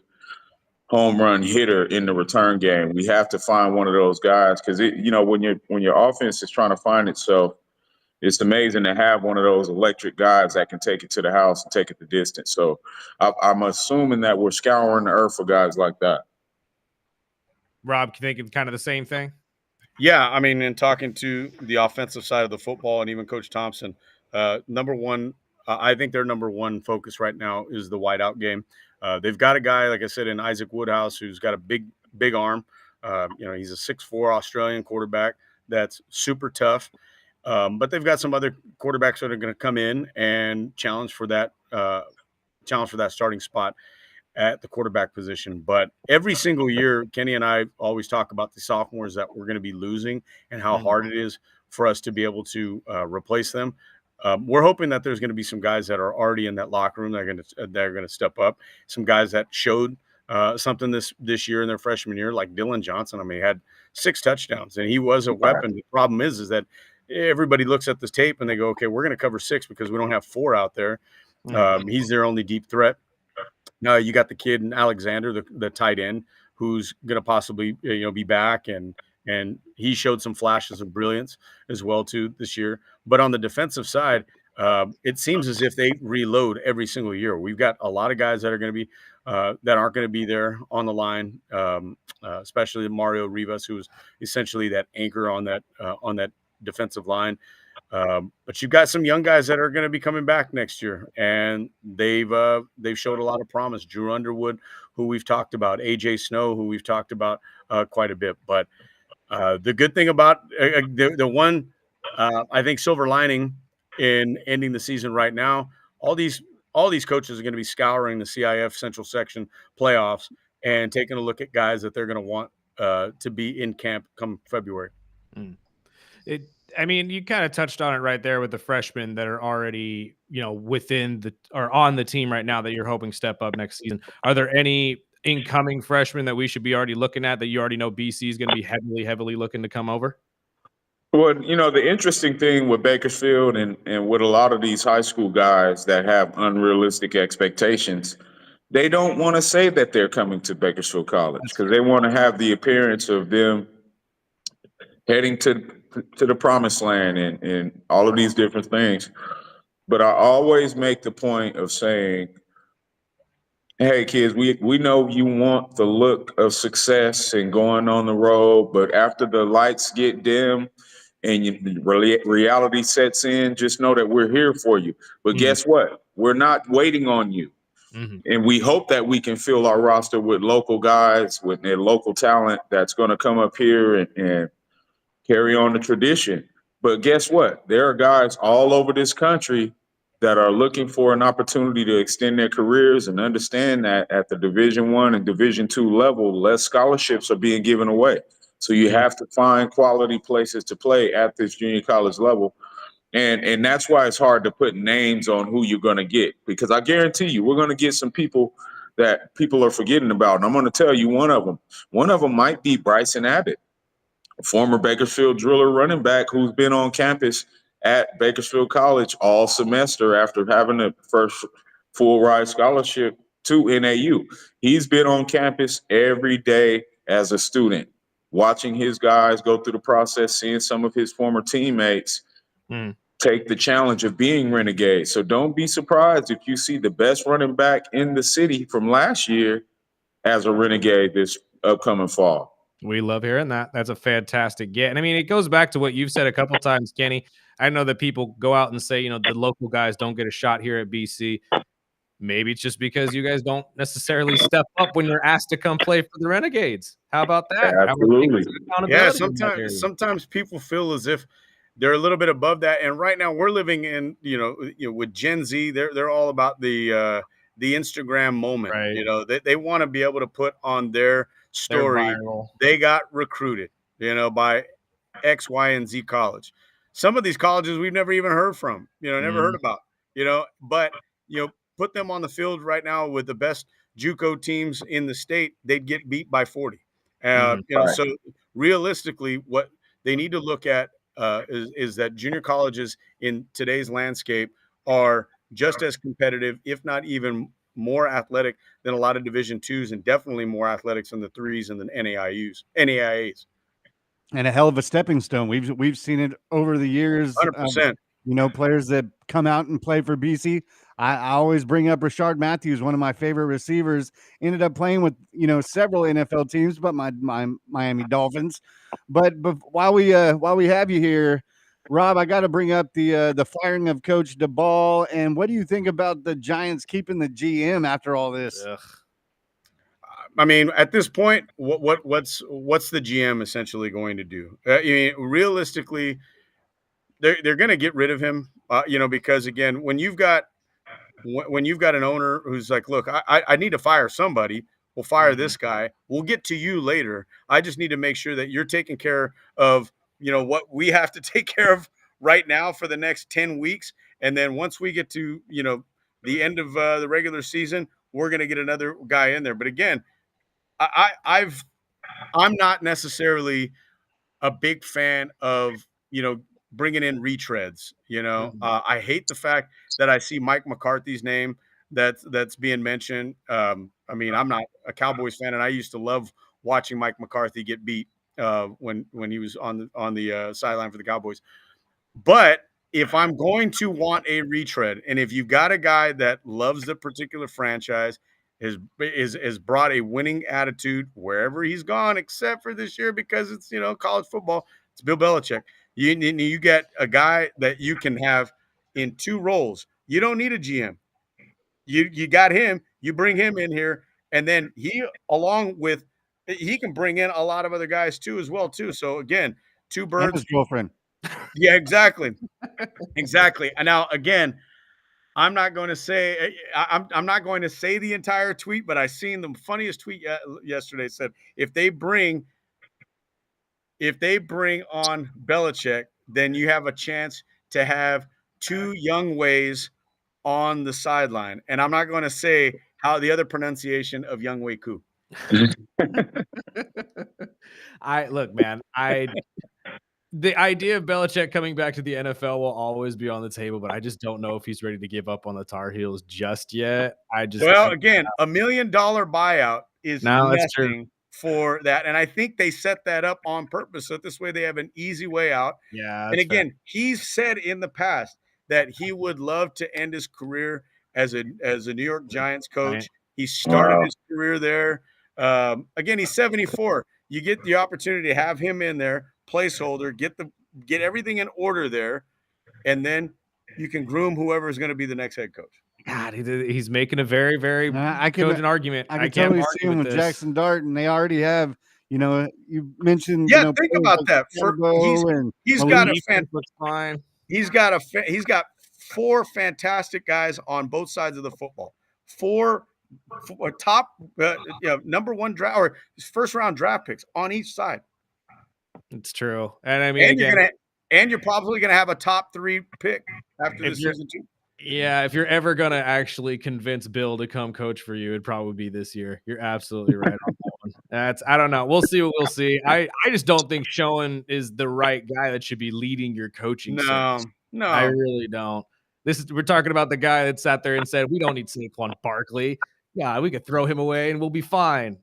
home run hitter in the return game. We have to find one of those guys because when your offense is trying to find itself, it's amazing to have one of those electric guys that can take it to the house and take it the distance. So I'm assuming that we're scouring the earth for guys like that. Rob, can you think of kind of the same thing? Yeah, I mean, in talking to the offensive side of the football and even Coach Thompson, number one, I think their number one focus right now is the wideout game. They've got a guy, like I said, in Isaac Woodhouse, who's got a big arm. He's a 6'4" Australian quarterback that's super tough. But they've got some other quarterbacks that are going to come in and challenge for that starting spot at the quarterback position. But every single year, Kenny and I always talk about the sophomores that we're going to be losing and how hard it is for us to be able to replace them. We're hoping that there's going to be some guys that are already in that locker room that are going to step up. Some guys that showed something this year in their freshman year, like Dylan Johnson. I mean, he had 6 touchdowns, and he was a weapon. The problem is that everybody looks at this tape and they go, okay, we're going to cover 6 because we don't have 4 out there. He's their only deep threat. Now you got the kid in Alexander, the tight end, who's going to possibly be back, and he showed some flashes of brilliance as well too this year. But on the defensive side, it seems as if they reload every single year. We've got a lot of guys that are going to be that aren't going to be there on the line, especially Mario Rivas, who's essentially that anchor on that defensive line. But you've got some young guys that are going to be coming back next year, and they've showed a lot of promise. Drew Underwood, who we've talked about, AJ Snow, who we've talked about quite a bit. But the good thing about the one, I think, silver lining in ending the season right now, all these coaches are going to be scouring the CIF Central Section playoffs and taking a look at guys that they're going to want to be in camp come February. I mean, you kind of touched on it right there with the freshmen that are already, on the team right now that you're hoping step up next season. Are there any incoming freshmen that we should be already looking at that you already know BC is going to be heavily looking to come over? Well, the interesting thing with Bakersfield and with a lot of these high school guys that have unrealistic expectations, they don't want to say that they're coming to Bakersfield College because they want to have the appearance of them heading to the promised land and all of these different things. But I always make the point of saying, hey, kids, we know you want the look of success and going on the road, but after the lights get dim and reality sets in, just know that we're here for you. But guess what? We're not waiting on you. And we hope that we can fill our roster with local guys, with their local talent that's going to come up here and carry on the tradition. But guess what? There are guys all over this country that are looking for an opportunity to extend their careers and understand that at the Division I and Division II level, less scholarships are being given away. So you have to find quality places to play at this junior college level. And that's why it's hard to put names on who you're going to get, because I guarantee you we're going to get some people that people are forgetting about. And I'm going to tell you one of them. One of them might be Bryson Abbott, a former Bakersfield Driller running back who's been on campus at Bakersfield College all semester after having the first full ride scholarship to NAU. He's been on campus every day as a student, watching his guys go through the process, seeing some of his former teammates take the challenge of being Renegade. So don't be surprised if you see the best running back in the city from last year as a Renegade this upcoming fall. We love hearing that. That's a fantastic get. And I mean, it goes back to what you've said a couple times, Kenny. I know that people go out and say, the local guys don't get a shot here at BC. Maybe it's just because you guys don't necessarily step up when you're asked to come play for the Renegades. How about that? Absolutely. Yeah, sometimes people feel as if they're a little bit above that. And right now we're living in, with Gen Z, they're all about the Instagram moment. Right. They want to be able to put on their story they got recruited, by X, Y, and Z college. Some of these colleges we've never even heard from, never heard about, but, put them on the field right now with the best JUCO teams in the state, they'd get beat by 40. So realistically, what they need to look at is that junior colleges in today's landscape are just as competitive, if not even more athletic than a lot of Division twos, and definitely more athletics than the threes and the NAIAs. And a hell of a stepping stone. We've seen it over the years. 100%. Players that come out and play for BC. I always bring up Rashard Matthews, one of my favorite receivers. Ended up playing with several NFL teams, but my Miami Dolphins. But while we have you here, Rob, I got to bring up the firing of Coach DeBall. And what do you think about the Giants keeping the GM after all this? Ugh. I mean, at this point, what's the GM essentially going to do? Realistically, they're going to get rid of him, because again, when you've got an owner who's like, look, I need to fire somebody. We'll fire this guy. We'll get to you later. I just need to make sure that you're taking care of, what we have to take care of right now for the next 10 weeks. And then once we get to, the end of the regular season, we're going to get another guy in there. But again, I'm not necessarily a big fan of, bringing in retreads. I hate the fact that I see Mike McCarthy's name that's being mentioned. I'm not a Cowboys fan, and I used to love watching Mike McCarthy get beat when he was on the sideline for the Cowboys. But if I'm going to want a retread, and if you've got a guy that loves the particular franchise, has brought a winning attitude wherever he's gone, except for this year because it's college football, it's Bill Belichick. You get a guy that you can have in two roles. You don't need a GM. You got him. You bring him in here, and then he can bring in a lot of other guys too as well too. So again, two birds. And his girlfriend. Yeah, exactly, exactly. And now again, I'm not going to say the entire tweet, but I seen the funniest tweet yesterday. It said if they bring on Belichick, then you have a chance to have two young ways on the sideline. And I'm not going to say how the other pronunciation of Young Wei Koo. The idea of Belichick coming back to the NFL will always be on the table, but I just don't know if he's ready to give up on the Tar Heels just yet. Again, $1 million buyout is nothing for that. And I think they set that up on purpose. So this way they have an easy way out. Yeah. And again, he's said in the past that he would love to end his career as a New York Giants coach. Right. He started his career there. Again, he's 74. You get the opportunity to have him in there, placeholder, get everything in order there, and then you can groom whoever is going to be the next head coach. God, he's making a very, very cogent argument. I can totally see him with Jackson Dart, and they already have. You mentioned. Yeah, think about that. He's got four fantastic guys on both sides of the football. Four top number one draft or first round draft picks on each side. It's true, and I mean, you're probably going to have a top 3 pick after this season too. Yeah, if you're ever going to actually convince Bill to come coach for you, it'd probably be this year. You're absolutely right on that one. I don't know. We'll see what we'll see. I just don't think Schoen is the right guy that should be leading your coaching. No, I really don't. We're talking about the guy that sat there and said, we don't need Saquon Barkley. Yeah, we could throw him away and we'll be fine.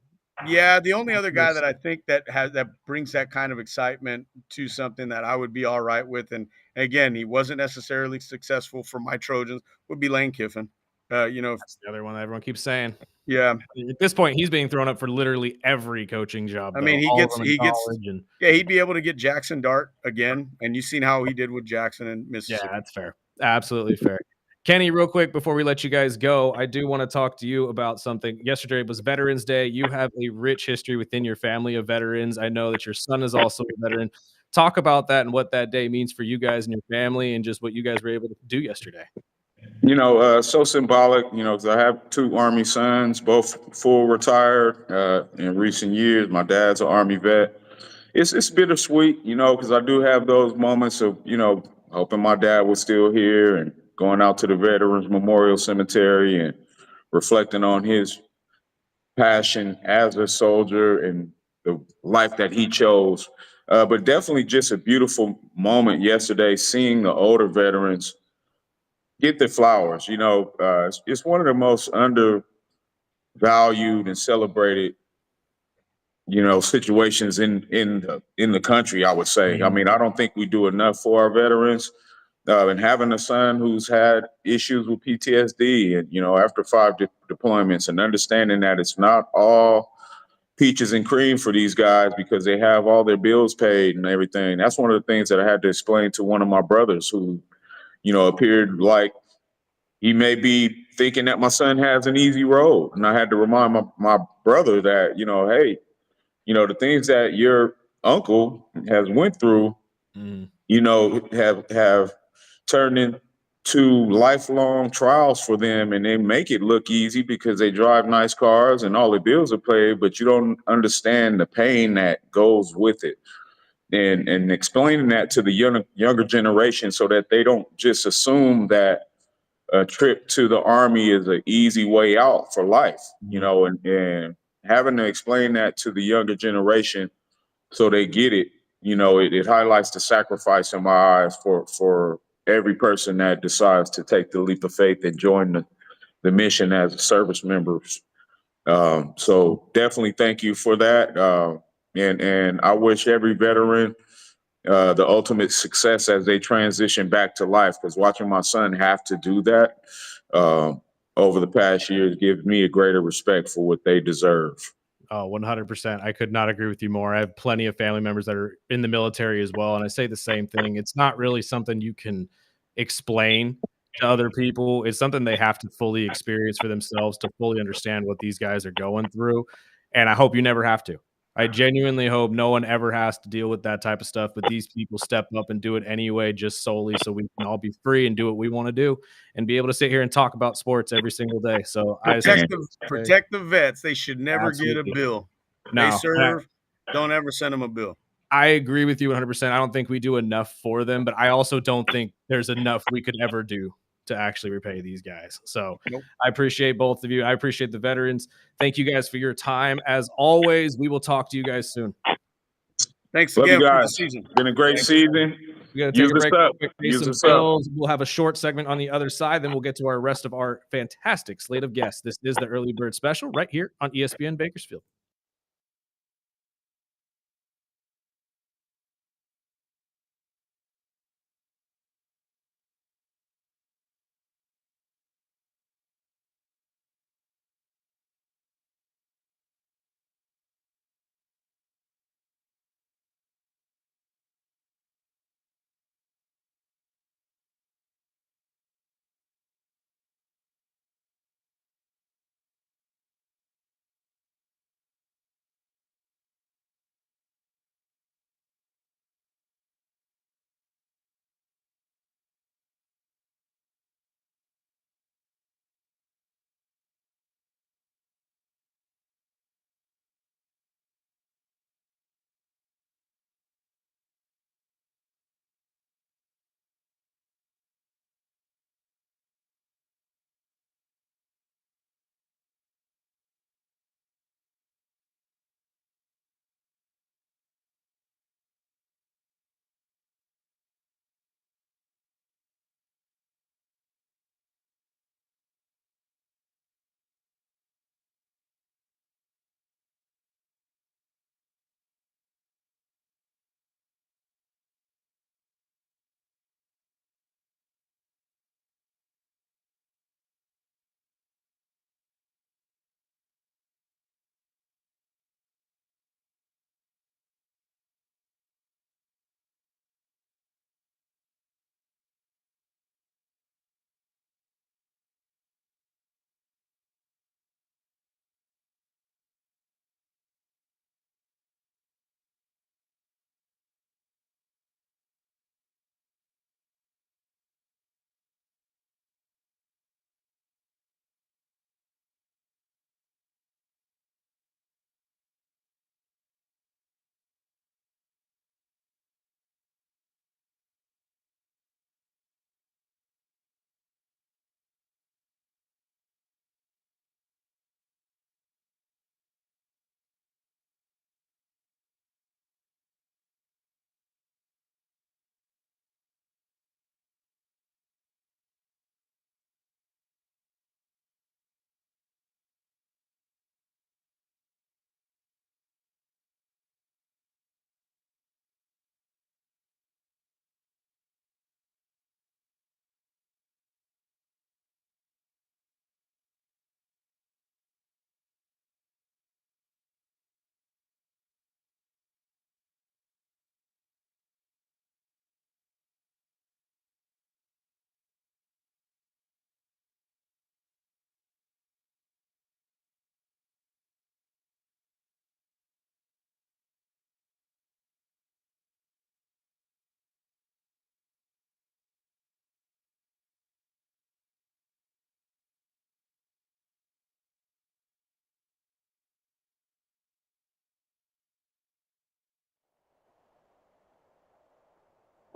Yeah, the only other guy that I think that brings that kind of excitement to something that I would be all right with, and again, he wasn't necessarily successful for my Trojans, would be Lane Kiffin. That's the other one that everyone keeps saying. Yeah, at this point, he's being thrown up for literally every coaching job. I mean, he'd be able to get Jackson Dart again, and you've seen how he did with Jackson and Mississippi. Yeah, that's fair. Absolutely fair. Kenny, real quick before we let you guys go, I do want to talk to you about something. Yesterday was Veterans Day. You have a rich history within your family of veterans. I know that your son is also a veteran. Talk about that and what that day means for you guys and your family and just what you guys were able to do yesterday. So symbolic, because I have 2 Army sons, both full retired in recent years. My dad's an Army vet. It's bittersweet, because I do have those moments of, hoping my dad was still here and going out to the Veterans Memorial Cemetery and reflecting on his passion as a soldier and the life that he chose. But definitely just a beautiful moment yesterday, seeing the older veterans get their flowers. It's one of the most undervalued and celebrated, situations in the country, I would say. I mean, I don't think we do enough for our veterans. And having a son who's had issues with PTSD and, after 5 deployments, and understanding that it's not all peaches and cream for these guys because they have all their bills paid and everything. That's one of the things that I had to explain to one of my brothers who, appeared like he may be thinking that my son has an easy road. And I had to remind my brother that, hey, the things that your uncle has went through, have turned into lifelong trials for them, and they make it look easy because they drive nice cars and all the bills are paid, but you don't understand the pain that goes with it. And explaining that to the younger generation so that they don't just assume that a trip to the Army is an easy way out for life, and having to explain that to the younger generation so they get it, it highlights the sacrifice in my eyes for every person that decides to take the leap of faith and join the mission as a service members. So definitely thank you for that. And I wish every veteran the ultimate success as they transition back to life, because watching my son have to do that over the past years gives me a greater respect for what they deserve. Oh, 100%. I could not agree with you more. I have plenty of family members that are in the military as well, and I say the same thing. It's not really something you can explain to other people. It's something they have to fully experience for themselves to fully understand what these guys are going through, and I hope you never have to. I genuinely hope no one ever has to deal with that type of stuff, but these people step up and do it anyway, just solely so we can all be free and do what we want to do and be able to sit here and talk about sports every single day. So Protect the vets. They should never get a bill. They serve. Don't ever send them a bill. I agree with you 100%. I don't think we do enough for them, but I also don't think there's enough we could ever do to actually repay these guys. So I appreciate both of you. I appreciate the veterans. Thank you guys for your time. As always, we will talk to you guys soon. Thanks Love again you for the guys. season. Been a great season. We got to take a break. Pay Use some us up. bills. We'll have a short segment on the other side. Then we'll get to our rest of our fantastic slate of guests. This is the Early Bird Special right here on ESPN Bakersfield.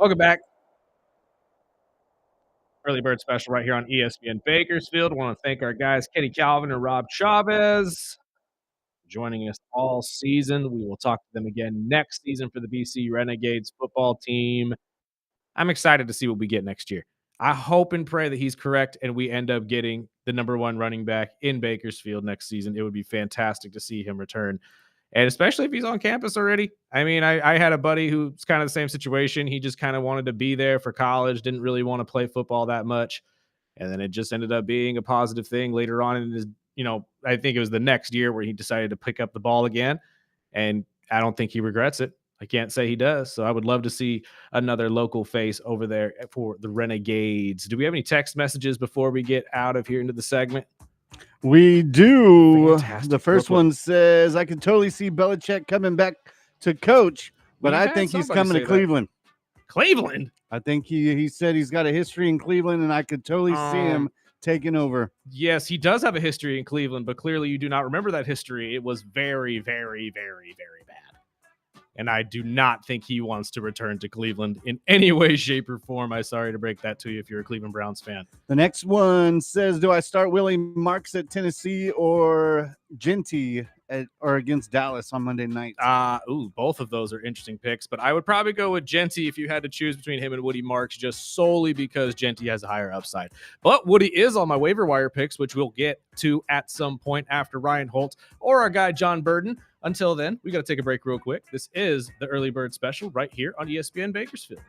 Welcome back. Early Bird Special right here on ESPN Bakersfield. I want to thank our guys, Kenny Calvin and Rob Chavez, joining us all season. We will talk to them again next season for the BC Renegades football team. I'm excited to see what we get next year. I hope and pray that he's correct and we end up getting the number one running back in Bakersfield next season. It would be fantastic to see him return. And especially if he's on campus already. I mean, I had a buddy who's kind of the same situation. He just kind of wanted to be there for college, didn't really want to play football that much. And then it just ended up being a positive thing later on in his, I think it was the next year where he decided to pick up the ball again. And I don't think he regrets it. I can't say he does. So I would love to see another local face over there for the Renegades. Do we have any text messages before we get out of here into the segment? We do. Fantastic. The first one says, I can totally see Belichick coming back to coach, but I think he's coming to Cleveland. Cleveland? I think he said he's got a history in Cleveland, and I could totally see him taking over. Yes, he does have a history in Cleveland, but clearly you do not remember that history. It was very, very, very, very bad. And I do not think he wants to return to Cleveland in any way, shape, or form. I'm sorry to break that to you if you're a Cleveland Browns fan. The next one says, do I start Willie Marks at Tennessee or Genty or against Dallas on Monday night? Both of those are interesting picks, but I would probably go with Genty if you had to choose between him and Woody Marks, just solely because Genty has a higher upside. But Woody is on my waiver wire picks, which we'll get to at some point after Ryan Holt or our guy John Burden. Until then, we got to take a break real quick. This is the Early Bird Special right here on ESPN Bakersfield.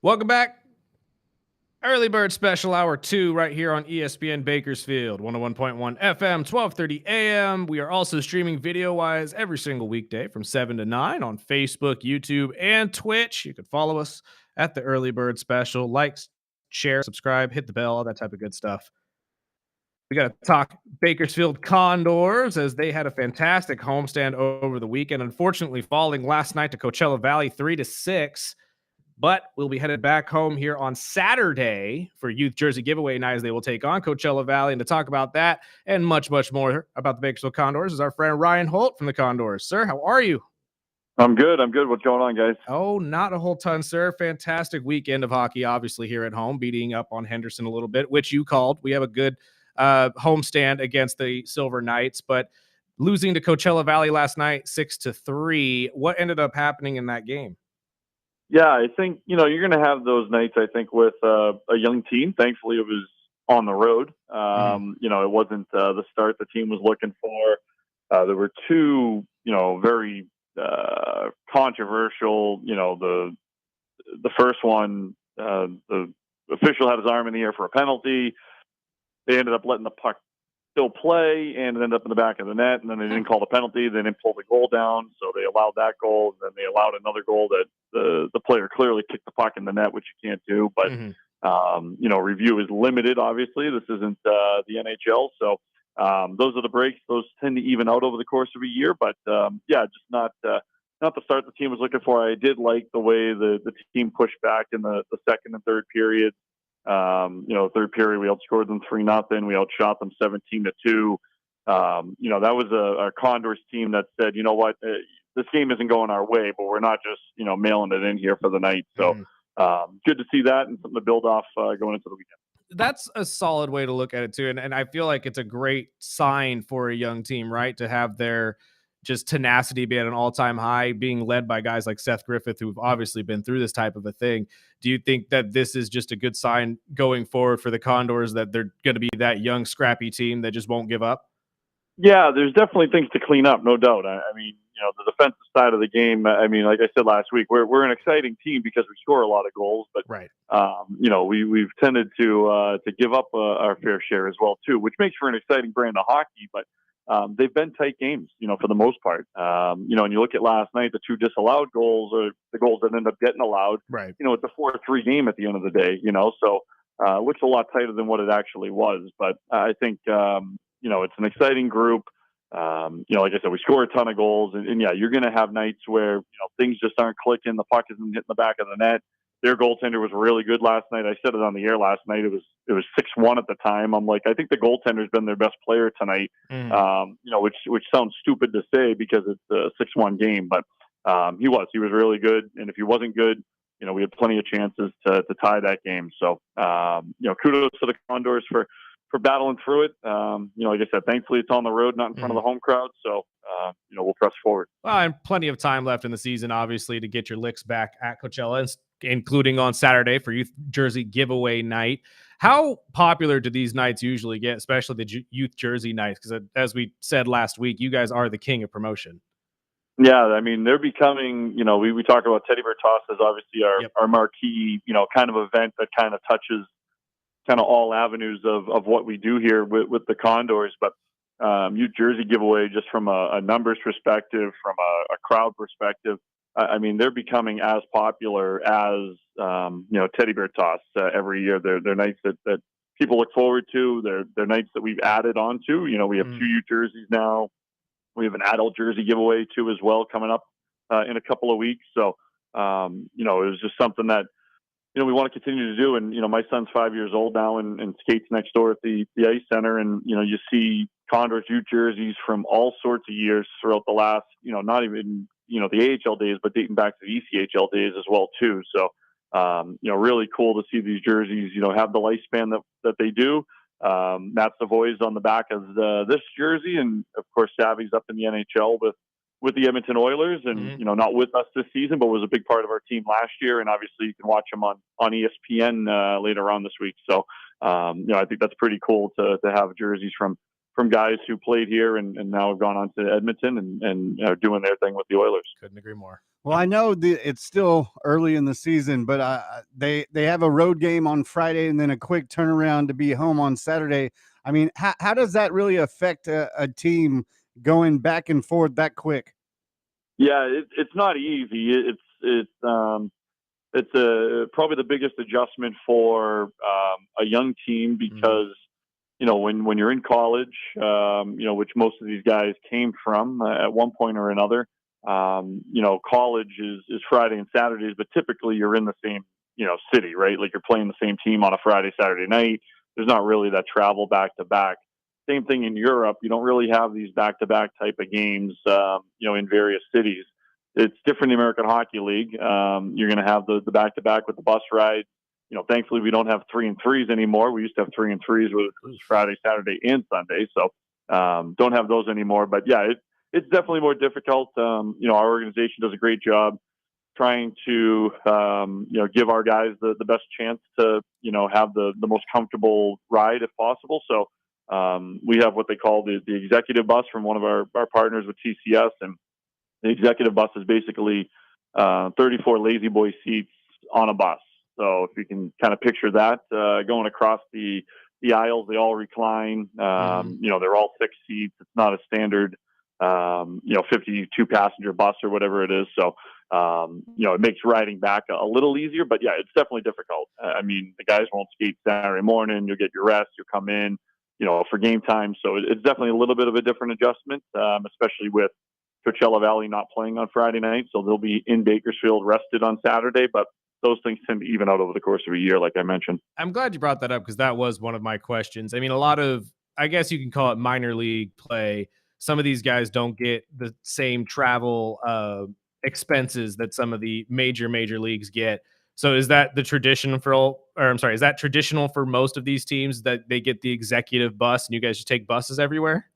Welcome back. Early Bird Special Hour 2 right here on ESPN Bakersfield, 101.1 FM, 1230 AM. We are also streaming video-wise every single weekday from 7 to 9 on Facebook, YouTube, and Twitch. You can follow us at the Early Bird Special. Like, share, subscribe, hit the bell, all that type of good stuff. We got to talk Bakersfield Condors as they had a fantastic homestand over the weekend, unfortunately falling last night to Coachella Valley 3-6. But we'll be headed back home here on Saturday for Youth Jersey Giveaway Night as they will take on Coachella Valley. And to talk about that and much, much more about the Bakersfield Condors is our friend Ryan Holt from the Condors. Sir, how are you? I'm good. What's going on, guys? Oh, not a whole ton, sir. Fantastic weekend of hockey, obviously, here at home, beating up on Henderson a little bit, which you called. We have a good homestand against the Silver Knights, but losing to Coachella Valley last night, 6-3. What ended up happening in that game? Yeah, I think, you're going to have those nights, I think, with a young team. Thankfully, it was on the road. It wasn't the start the team was looking for. There were two, very controversial, the first one, the official had his arm in the air for a penalty. They ended up letting the puck still play, and it ended up in the back of the net, and then they didn't call the penalty. They didn't pull the goal down, so they allowed that goal, and then they allowed another goal that the player clearly kicked the puck in the net, which you can't do. But, review is limited, obviously. This isn't the NHL, so those are the breaks. Those tend to even out over the course of a year, but, just not the start the team was looking for. I did like the way the team pushed back in the second and third period. Third period, we outscored them 3-0. We outshot them 17-2. That was a Condors team that said, you know what, this game isn't going our way, but we're not just, mailing it in here for the night. So good to see that and something to build off going into the weekend. That's a solid way to look at it too. And I feel like it's a great sign for a young team, right? To have their just tenacity be at an all-time high, being led by guys like Seth Griffith, who've obviously been through this type of a thing. Do you think that this is just a good sign going forward for the Condors, that they're going to be that young, scrappy team that just won't give up? Yeah, there's definitely things to clean up, no doubt. I mean, the defensive side of the game, I mean, like I said last week, we're an exciting team because we score a lot of goals, but, right. We've tended to give up our fair share as well, too, which makes for an exciting brand of hockey, but they've been tight games, for the most part. And you look at last night, the two disallowed goals are the goals that end up getting allowed. Right. It's a 4-3 game at the end of the day, so it looks a lot tighter than what it actually was. But I think, it's an exciting group. Like I said, we score a ton of goals, and you're going to have nights where, things just aren't clicking. The puck isn't hitting the back of the net. Their goaltender was really good last night. I said it on the air last night. It was 6-1 at the time. I'm like, I think the goaltender's been their best player tonight. Which sounds stupid to say because it's a 6-1 game, but he was really good. And if he wasn't good, we had plenty of chances to tie that game. So kudos to the Condors for battling through it. Like I said, thankfully it's on the road, not in front of the home crowd. So, we'll press forward. Well, and plenty of time left in the season, obviously, to get your licks back at Coachella, including on Saturday for Youth Jersey Giveaway Night. How popular do these nights usually get, especially the Youth Jersey nights? Because as we said last week, you guys are the king of promotion. Yeah, I mean, they're becoming, we talk about Teddy Bear Toss as obviously our marquee, kind of event that kind of touches kind of all avenues of what we do here with the Condors. But Youth Jersey Giveaway, just from a numbers perspective, from a crowd perspective, I mean, they're becoming as popular as, Teddy Bear Toss every year. They're nights that people look forward to. They're nights that we've added on to. We have 2 youth jerseys now. We have an adult jersey giveaway too as well coming up in a couple of weeks. So, it was just something that, we want to continue to do. And, my son's 5 years old now and skates next door at the ice center. And, you see Condors youth jerseys from all sorts of years throughout the last, not even, the AHL days, but dating back to the ECHL days as well too. So, really cool to see these jerseys, have the lifespan that they do. Matt Savoy's on the back of this jersey. And of course, Chavez up in the NHL with the Edmonton Oilers and, not with us this season, but was a big part of our team last year. And obviously you can watch him on ESPN later on this week. So, I think that's pretty cool to have jerseys from guys who played here and now have gone on to Edmonton and are doing their thing with the Oilers. Couldn't agree more. Well, I know it's still early in the season, but they have a road game on Friday and then a quick turnaround to be home on Saturday. I mean, how does that really affect a team going back and forth that quick? Yeah, it's not easy. It's probably the biggest adjustment for a young team because when you're in college, which most of these guys came from at one point or another, college is Friday and Saturdays, but typically you're in the same, city, right? Like you're playing the same team on a Friday, Saturday night. There's not really that travel back to back. Same thing in Europe. You don't really have these back to back type of games, in various cities. It's different in the American Hockey League. You're going to have the back to back with the bus ride. Thankfully we don't have 3 and 3s anymore. We used to have 3 and 3s, where it was Friday, Saturday, and Sunday. So don't have those anymore. But yeah, it's definitely more difficult. Our organization does a great job trying to, give our guys the best chance to, have the most comfortable ride if possible. So we have what they call the executive bus from one of our partners with TCS, and the executive bus is basically 34 lazy boy seats on a bus. So if you can kind of picture that, going across the aisles, they all recline. They're all 6 seats. It's not a standard, 52 passenger bus or whatever it is. So, it makes riding back a little easier, but yeah, it's definitely difficult. I mean, the guys won't skate Saturday morning. You'll get your rest. You'll come in, for game time. So it's definitely a little bit of a different adjustment, especially with Coachella Valley not playing on Friday night. So they'll be in Bakersfield rested on Saturday, but those things tend to even out over the course of a year, like I mentioned. I'm glad you brought that up, because that was one of my questions. I mean, a lot of, I guess you can call it minor league play. Some of these guys don't get the same travel expenses that some of the major leagues get. So is that the tradition is that traditional for most of these teams, that they get the executive bus and you guys just take buses everywhere?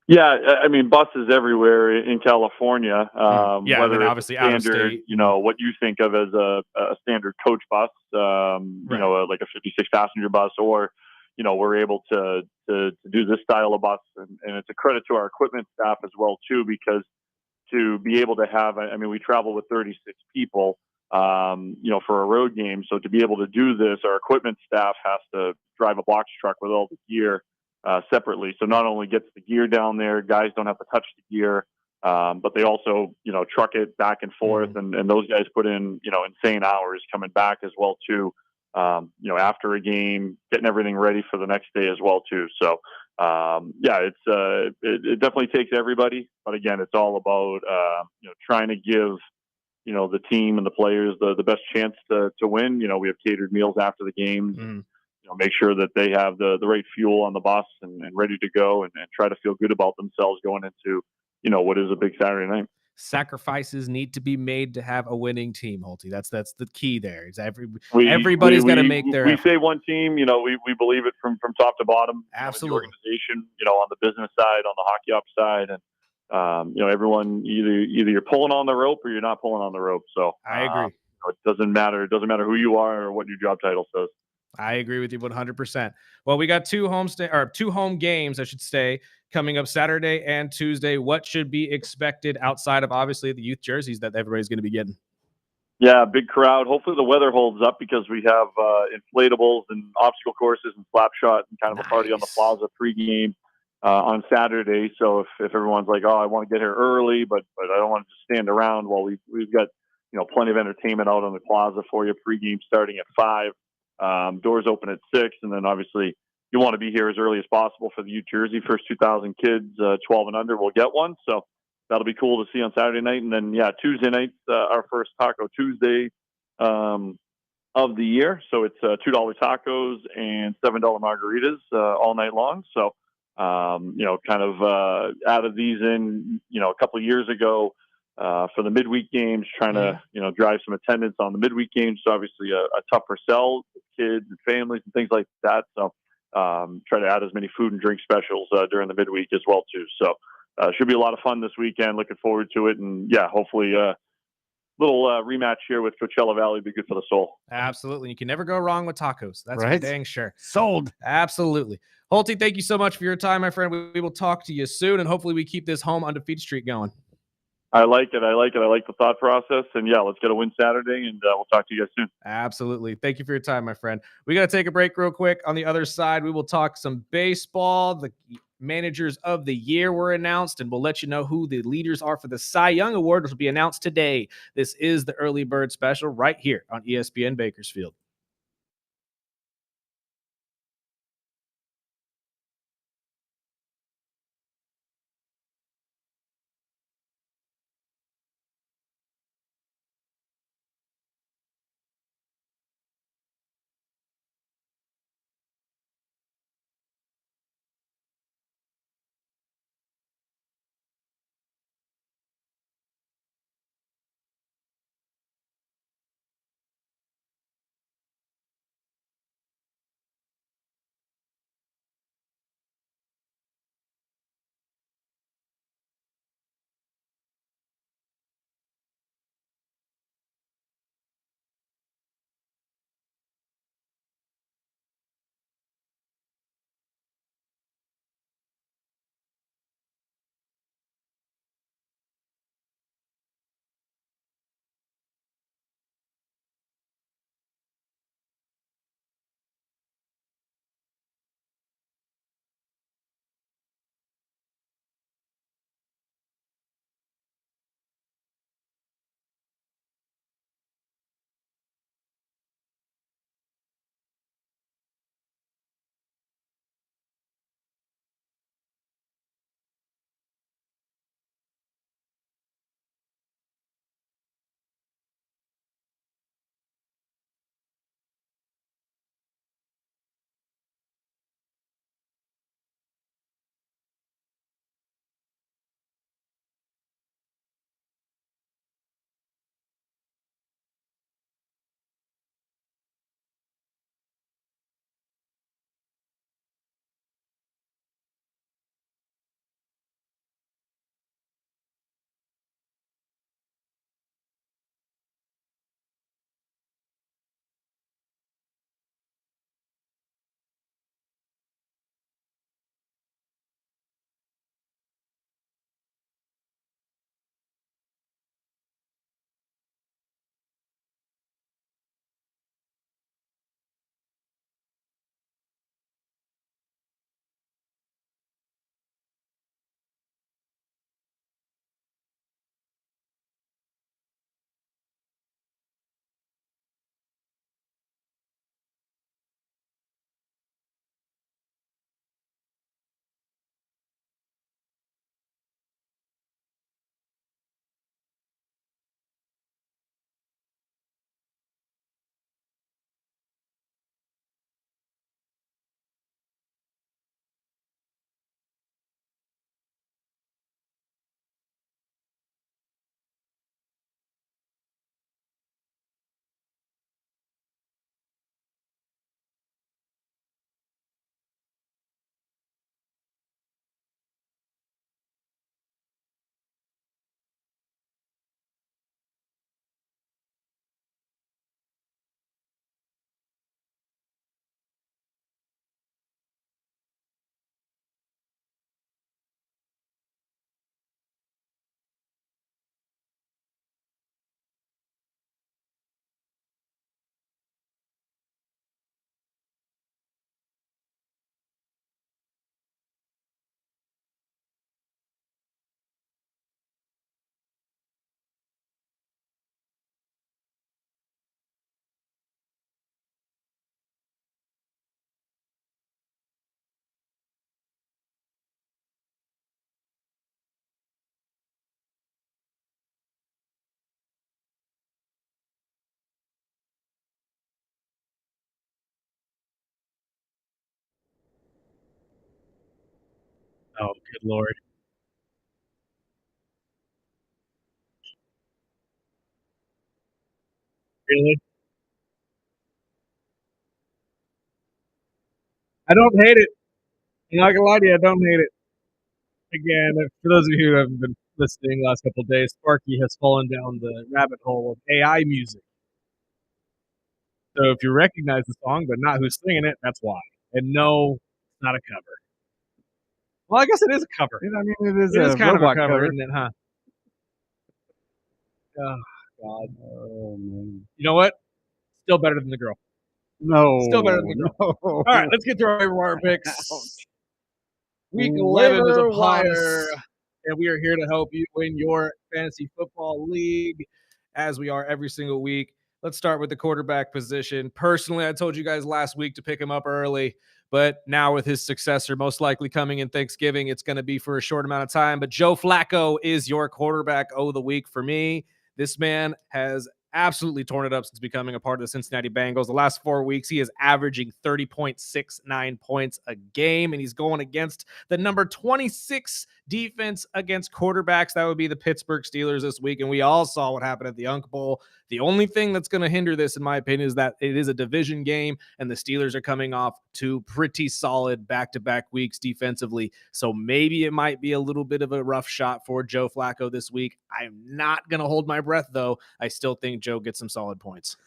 Yeah, I mean, buses everywhere in California. Whether it's obviously standard, out of state. What you think of as a standard coach bus, Right. like a 56 passenger bus, or we're able to do this style of bus, and it's a credit to our equipment staff as well too, because to be able to have, we travel with 36 people, for a road game. So to be able to do this, our equipment staff has to drive a box truck with all the gear separately. So not only gets the gear down there, guys don't have to touch the gear, but they also, truck it back and forth. And those guys put in, insane hours coming back as well too, after a game, getting everything ready for the next day as well too. So, it definitely takes everybody, but again, it's all about, trying to give, the team and the players the best chance to win. We have catered meals after the games. Make sure that they have the right fuel on the bus and ready to go, and try to feel good about themselves going into, what is a big Saturday night. Sacrifices need to be made to have a winning team, Holty. That's the key there. Is everybody's got to make their We effort. say one team, we believe it from top to bottom. Absolutely. In the organization, on the business side, on the hockey ops side, and everyone, either you're pulling on the rope or you're not pulling on the rope. So I agree. It doesn't matter. It doesn't matter who you are or what your job title says. I agree with you 100%. Well, we got two home games, I should say, coming up Saturday and Tuesday. What should be expected outside of obviously the youth jerseys that everybody's going to be getting? Yeah, big crowd. Hopefully the weather holds up, because we have inflatables and obstacle courses and slap shot and kind of a party on the plaza pregame on Saturday. So if everyone's like, oh, I want to get here early, but I don't want to just stand around, well, we've got plenty of entertainment out on the plaza for you. Pregame starting at 5. Doors open at 6, and then obviously you want to be here as early as possible for the youth jersey. First 2,000 kids, 12 and under, will get one. So that'll be cool to see on Saturday night. And then, Tuesday night, our first Taco Tuesday of the year. So it's $2 tacos and $7 margaritas all night long. So, added these in, a couple of years ago for the midweek games, trying to, drive some attendance on the midweek games. So obviously a tougher sell with kids and families and things like that. So try to add as many food and drink specials during the midweek as well too. So should be a lot of fun this weekend. Looking forward to it. And hopefully little rematch here with Coachella Valley be good for the soul. Absolutely. You can never go wrong with tacos. That's for Right. dang sure. Sold. Absolutely. Holty, thank you so much for your time, my friend. We will talk to you soon, and hopefully we keep this home undefeated streak going. I like it. I like the thought process. And let's get a win Saturday, and we'll talk to you guys soon. Absolutely. Thank you for your time, my friend. We got to take a break real quick. On the other side, we will talk some baseball. The managers of the year were announced, and we'll let you know who the leaders are for the Cy Young Award, which will be announced today. This is the Early Bird Special right here on ESPN Bakersfield. Oh, good Lord. Really? I don't hate it. I'm not gonna lie to you, I don't hate it. Again, for those of you who haven't been listening the last couple of days, Sparky has fallen down the rabbit hole of AI music. So if you recognize the song but not who's singing it, that's why. And no, it's not a cover. Well, I guess it is a cover. I mean, it is It is a kind of a robot cover, isn't it, huh? Oh, God. Oh, man. You know what? Still better than the girl. No. Still better than the girl. No. All right, let's get to our waiver wire picks. Ouch. Week 11 is Waiver upon wire. us, and we are here to help you win your fantasy football league, as we are every single week. Let's start with the quarterback position. Personally, I told you guys last week to pick him up early, but now with his successor most likely coming in Thanksgiving, it's going to be for a short amount of time. But Joe Flacco is your quarterback of the week for me. This man has absolutely torn it up since becoming a part of the Cincinnati Bengals. The last 4 weeks, he is averaging 30.69 points a game, and he's going against the number 26 defense against quarterbacks. That would be the Pittsburgh Steelers this week, and we all saw what happened at the Unk Bowl. The only thing that's going to hinder this, in my opinion, is that it is a division game, and the Steelers are coming off 2 pretty solid back-to-back weeks defensively. So maybe it might be a little bit of a rough shot for Joe Flacco this week. I'm not going to hold my breath, though. I still think Joe gets some solid points.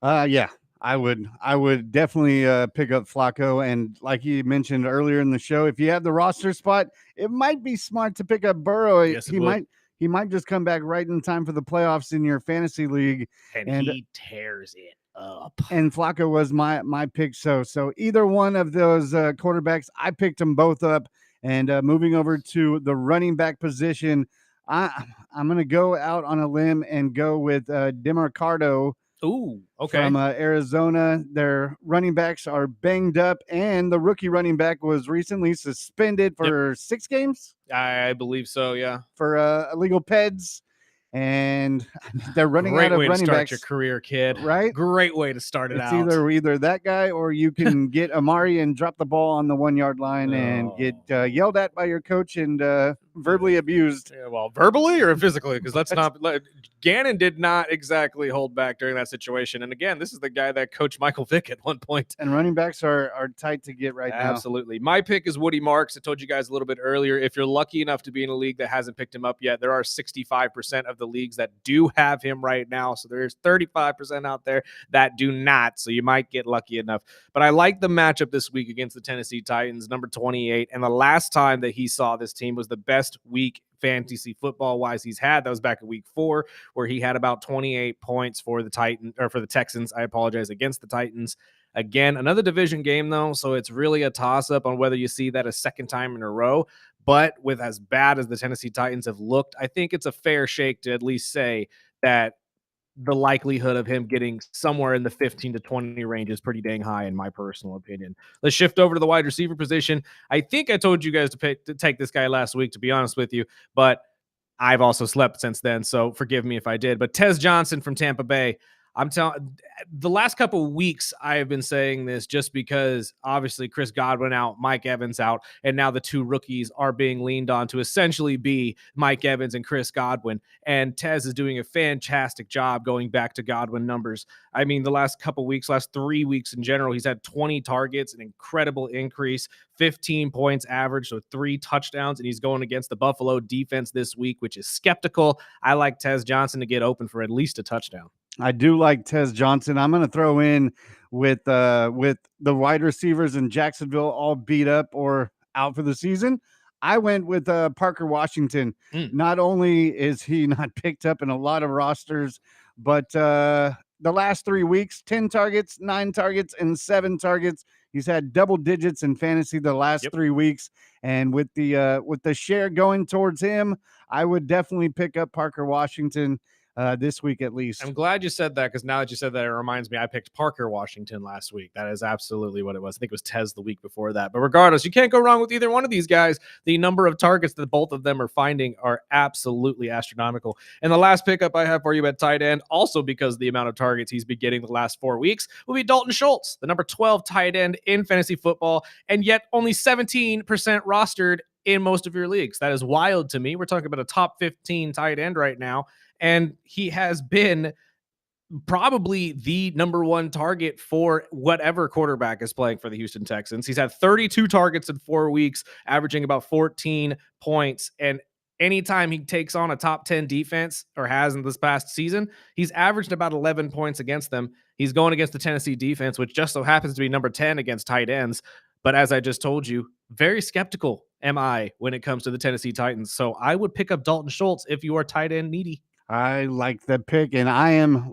Yeah, I would definitely pick up Flacco. And like you mentioned earlier in the show, if you have the roster spot, it might be smart to pick up Burrow. Yes, He might just come back right in time for the playoffs in your fantasy league. And he tears it up. And Flacco was my pick. So either one of those quarterbacks, I picked them both up. And moving over to the running back position, I'm going to go out on a limb and go with DeMarcado. Ooh, okay. From Arizona. Their running backs are banged up, and the rookie running back was recently suspended for 6 games. I believe so, yeah. For illegal peds. And they're running out of running backs. Great way to start your career, kid. Right? Great way to start it out. It's either that guy, or you can get Amari and drop the ball on the 1-yard line and get yelled at by your coach and verbally abused. Yeah, well, verbally or physically? Because let's not. Gannon did not exactly hold back during that situation. And again, this is the guy that coached Michael Vick at one point. And running backs are tight to get right now. Absolutely. My pick is Woody Marks. I told you guys a little bit earlier. If you're lucky enough to be in a league that hasn't picked him up yet, there are 65% of the leagues that do have him right now. So there's 35% out there that do not. So you might get lucky enough. But I like the matchup this week against the Tennessee Titans, number 28. And the last time that he saw this team was the best week fantasy football wise he's had. That was back in week 4, where he had about 28 points for the Texans. I apologize, against the Titans. Again, another division game though, so it's really a toss-up on whether you see that a second time in a row. But with as bad as the Tennessee Titans have looked, I think it's a fair shake to at least say that the likelihood of him getting somewhere in the 15 to 20 range is pretty dang high, in my personal opinion. Let's shift over to the wide receiver position. I think I told you guys to take this guy last week, to be honest with you, but I've also slept since then, so forgive me if I did. But Tez Johnson from Tampa Bay, I'm telling, the last couple of weeks I have been saying this just because obviously Chris Godwin out, Mike Evans out, and now the 2 rookies are being leaned on to essentially be Mike Evans and Chris Godwin. And Tez is doing a fantastic job going back to Godwin numbers. I mean, the last couple of weeks, last 3 weeks in general, he's had 20 targets, an incredible increase, 15 points average, so 3 touchdowns, and he's going against the Buffalo defense this week, which is skeptical. I like Tez Johnson to get open for at least a touchdown. I do like Tez Johnson. I'm going to throw in with the wide receivers in Jacksonville all beat up or out for the season. I went with Parker Washington. Not only is he not picked up in a lot of rosters, but the last 3 weeks, 10 targets, 9 targets, and 7 targets. He's had double digits in fantasy the last 3 weeks. And with the share going towards him, I would definitely pick up Parker Washington this week at least. I'm glad you said that, because now that you said that, it reminds me I picked Parker Washington last week. That is absolutely what it was. I think it was Tez the week before that. But regardless, you can't go wrong with either one of these guys. The number of targets that both of them are finding are absolutely astronomical. And the last pickup I have for you at tight end, also because of the amount of targets he's been getting the last 4 weeks, will be Dalton Schultz, the number 12 tight end in fantasy football, and yet only 17% rostered in most of your leagues. That is wild to me. We're talking about a top 15 tight end right now, and he has been probably the number one target for whatever quarterback is playing for the Houston Texans. He's had 32 targets in 4 weeks, averaging about 14 points. And anytime he takes on a top 10 defense, or has in this past season, he's averaged about 11 points against them. He's going against the Tennessee defense, which just so happens to be number 10 against tight ends. But as I just told you, very skeptical am I when it comes to the Tennessee Titans. So I would pick up Dalton Schultz if you are tight end needy. I like the pick, and I am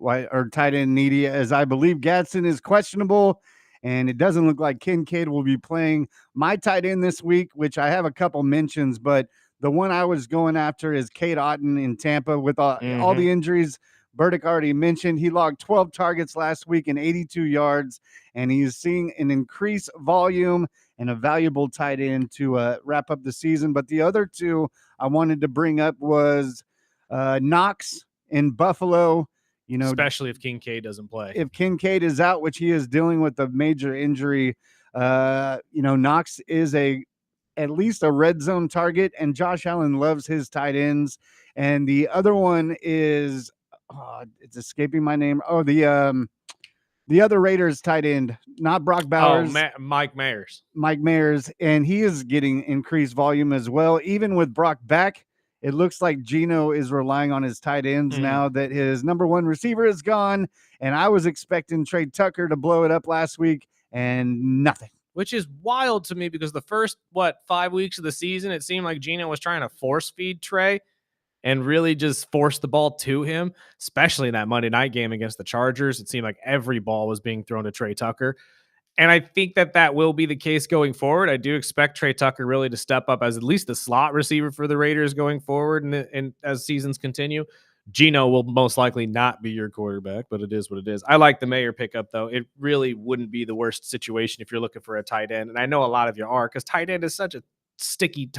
tight end needy, as I believe Gadsden is questionable, and it doesn't look like Kincaid will be playing. My tight end this week, which I have a couple mentions, but the one I was going after is Cade Otton in Tampa with all the injuries Burdick already mentioned. He logged 12 targets last week and 82 yards, and he's seeing an increased volume and a valuable tight end to wrap up the season. But the other two I wanted to bring up was Knox in Buffalo, especially if Kincaid doesn't play. If Kincaid is out, which he is dealing with a major injury, Knox is at least a red zone target, and Josh Allen loves his tight ends. And the other one is, it's escaping my name. The other Raiders tight end, not Brock Bowers. Mike Mayers. Mike Mayers, and he is getting increased volume as well. Even with Brock back, it looks like Geno is relying on his tight ends now that his number one receiver is gone. And I was expecting Trey Tucker to blow it up last week, and nothing. Which is wild to me, because the first, 5 weeks of the season, it seemed like Geno was trying to force feed Trey and really just force the ball to him, especially in that Monday night game against the Chargers. It seemed like every ball was being thrown to Trey Tucker. And I think that will be the case going forward. I do expect Trey Tucker really to step up as at least the slot receiver for the Raiders going forward, and as seasons continue. Geno will most likely not be your quarterback, but it is what it is. I like the Mayer pickup, though. It really wouldn't be the worst situation if you're looking for a tight end. And I know a lot of you are, because tight end is such a sticky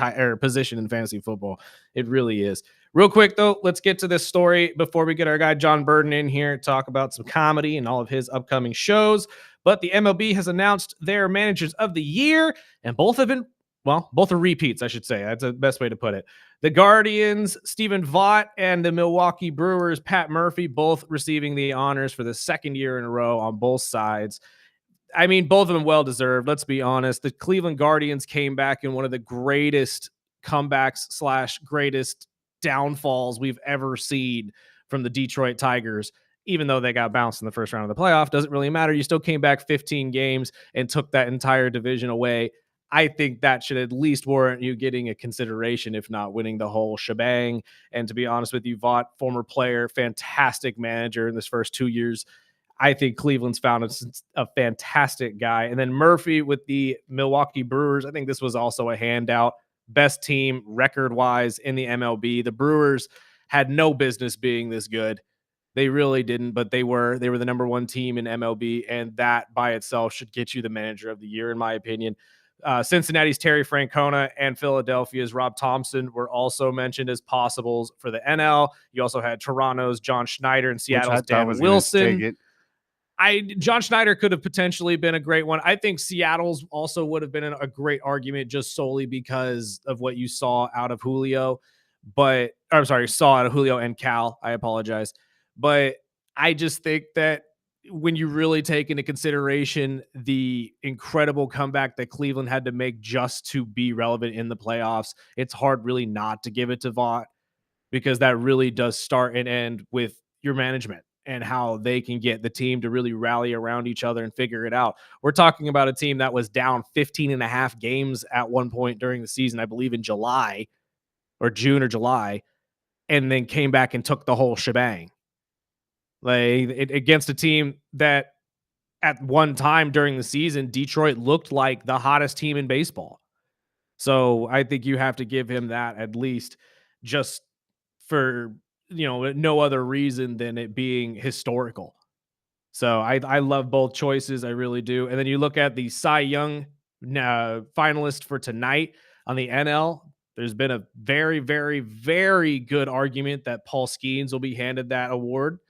position in fantasy football. It really is. Real quick, though, let's get to this story before we get our guy John Burden in here to talk about some comedy and all of his upcoming shows. But the MLB has announced their managers of the year, and both are repeats, I should say. That's the best way to put it. The Guardians, Stephen Vaught, and the Milwaukee Brewers, Pat Murphy, both receiving the honors for the second year in a row on both sides. I mean, both of them well-deserved. Let's be honest. The Cleveland Guardians came back in one of the greatest comebacks / greatest downfalls we've ever seen from the Detroit Tigers. Even though they got bounced in the first round of the playoff, doesn't really matter. You still came back 15 games and took that entire division away. I think that should at least warrant you getting a consideration, if not winning the whole shebang. And to be honest with you, Vaught, former player, fantastic manager in this first 2 years. I think Cleveland's found a fantastic guy. And then Murphy with the Milwaukee Brewers, I think this was also a handout. Best team record-wise in the MLB. The Brewers had no business being this good. They really didn't, but they were the number one team in MLB, and that by itself should get you the manager of the year, in my opinion. Cincinnati's Terry Francona and Philadelphia's Rob Thompson were also mentioned as possibles for the NL. You also had Toronto's John Schneider and Seattle's Dan Wilson. John Schneider could have potentially been a great one. I think Seattle's also would have been a great argument, just solely because of what you saw out of Julio. Saw out of Julio and Cal. I apologize. But I just think that when you really take into consideration the incredible comeback that Cleveland had to make just to be relevant in the playoffs, it's hard really not to give it to Vaught, because that really does start and end with your management and how they can get the team to really rally around each other and figure it out. We're talking about a team that was down 15 and a half games at one point during the season, I believe in June or July, and then came back and took the whole shebang. Against a team that at one time during the season, Detroit looked like the hottest team in baseball. So I think you have to give him that, at least just for, no other reason than it being historical. So I love both choices. I really do. And then you look at the Cy Young finalist for tonight on the NL. There's been a very, very, very good argument that Paul Skeens will be handed that award.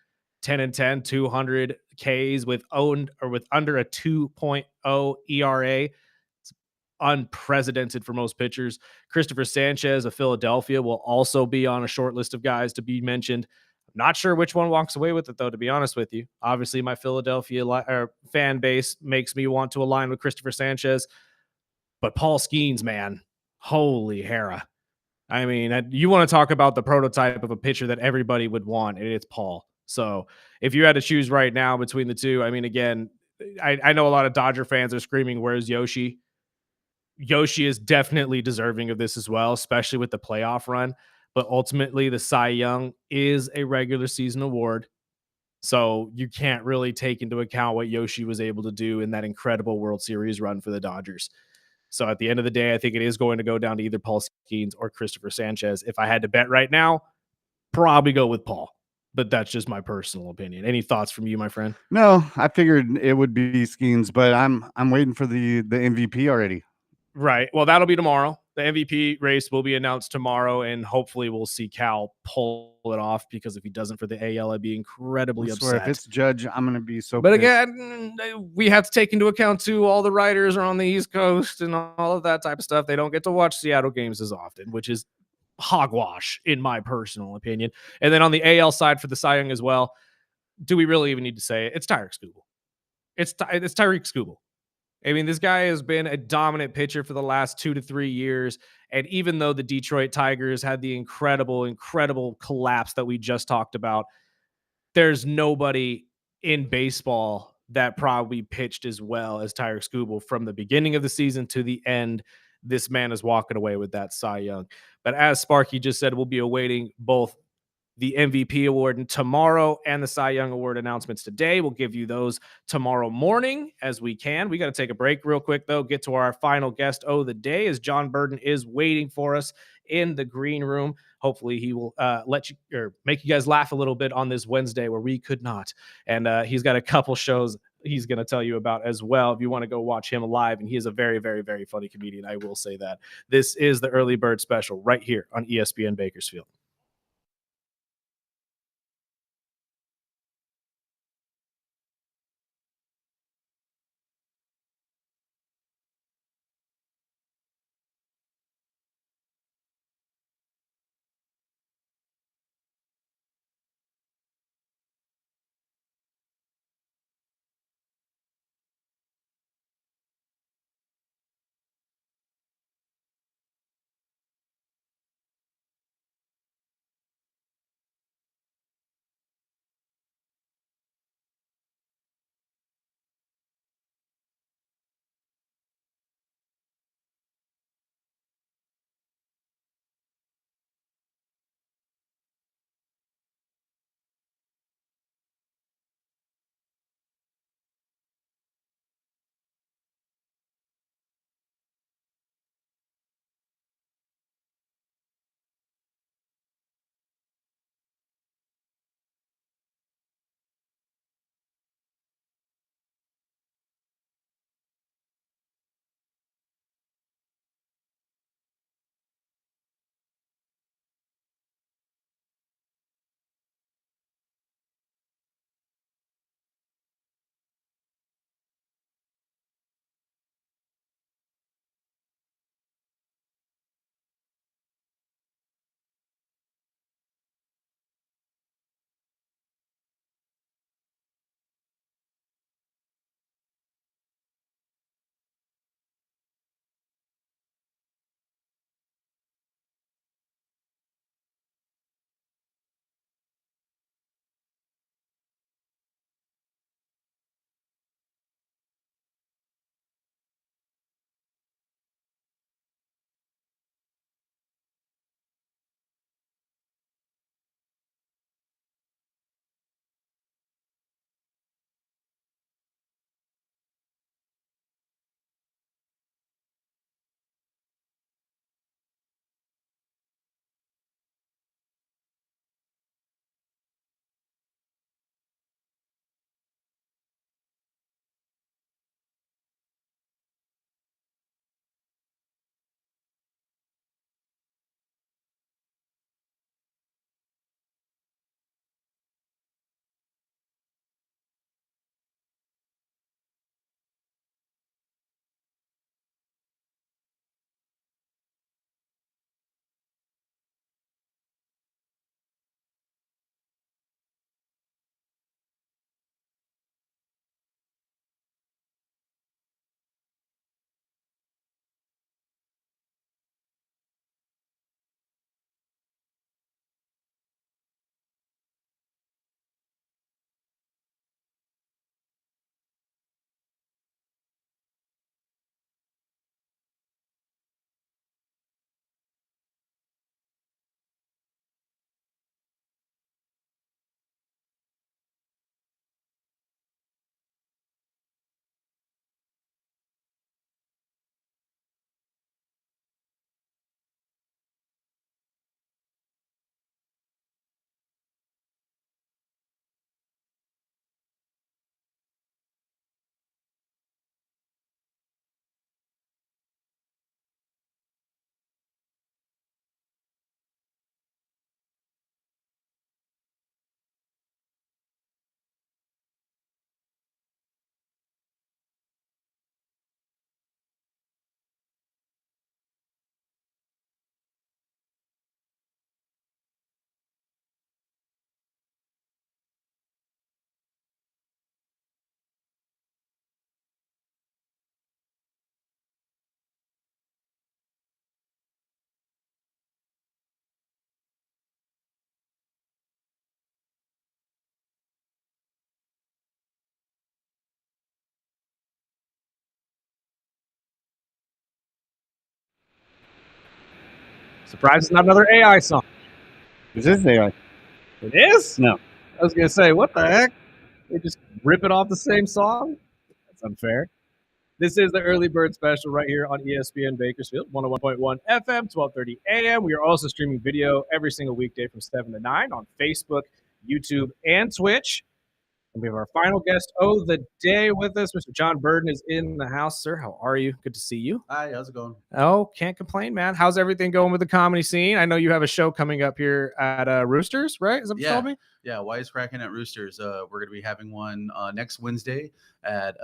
10-10, 200 Ks with under a 2.0 ERA. It's unprecedented for most pitchers. Christopher Sanchez of Philadelphia will also be on a short list of guys to be mentioned. I'm not sure which one walks away with it, though, to be honest with you. Obviously, my Philadelphia fan base makes me want to align with Christopher Sanchez, but Paul Skeens, man, holy hera. I mean, you want to talk about the prototype of a pitcher that everybody would want, and it's Paul. So if you had to choose right now between the two, I mean, again, I know a lot of Dodger fans are screaming, "Where's Yoshi?" Yoshi is definitely deserving of this as well, especially with the playoff run. But ultimately, the Cy Young is a regular season award. So you can't really take into account what Yoshi was able to do in that incredible World Series run for the Dodgers. So at the end of the day, I think it is going to go down to either Paul Skeens or Christopher Sanchez. If I had to bet right now, probably go with Paul. But that's just my personal opinion. Any thoughts from you, my friend? No, I figured it would be Skeens, but I'm waiting for the MVP already. Right. Well, that'll be tomorrow. The MVP race will be announced tomorrow, and hopefully we'll see Cal pull it off, because if he doesn't for the AL, I'd be incredibly I swear, upset. if it's Judge, I'm going to be so But pissed. again, we have to take into account, too, all the writers are on the East Coast and all of that type of stuff. They don't get to watch Seattle games as often, which is hogwash, in my personal opinion. And then on the AL side for the Cy Young as well, do we really even need to say it? It's Tyreek Skubal. It's Tyreek Skubal. I mean, this guy has been a dominant pitcher for the last 2 to 3 years. And even though the Detroit Tigers had the incredible collapse that we just talked about, there's nobody in baseball that probably pitched as well as Tyreek Skubal from the beginning of the season to the end. This man is walking away with that Cy Young. But as Sparky just said, we'll be awaiting both the MVP award tomorrow and the Cy Young Award announcements today. We'll give you those tomorrow morning as we can. We got to take a break real quick, though, get to our final guest of the day, as John Burden is waiting for us in the green room. Hopefully he will let you or make you guys laugh a little bit on this Wednesday where we could not. And he's got a couple shows he's going to tell you about as well if you want to go watch him live. And he is a very, very, very funny comedian. I will say that. This is the Early Bird Special right here on ESPN Bakersfield. Surprised it's not another AI song. Is this AI? It is? No. I was going to say, what the heck? They just rip it off the same song? That's unfair. This is the Early Bird Special right here on ESPN Bakersfield, 101.1 FM, 12:30 a.m. We are also streaming video every single weekday from 7 to 9 on Facebook, YouTube, and Twitch. And we have our final guest of the day with us. Mr. John Burden is in the house. Sir, how are you? Good to see you. Hi, how's it going? Oh, can't complain, man. How's everything going with the comedy scene? I know you have a show coming up here at Roosters, right? Is that what you told me? Yeah, Wisecracking at Roosters. We're going to be having one next Wednesday at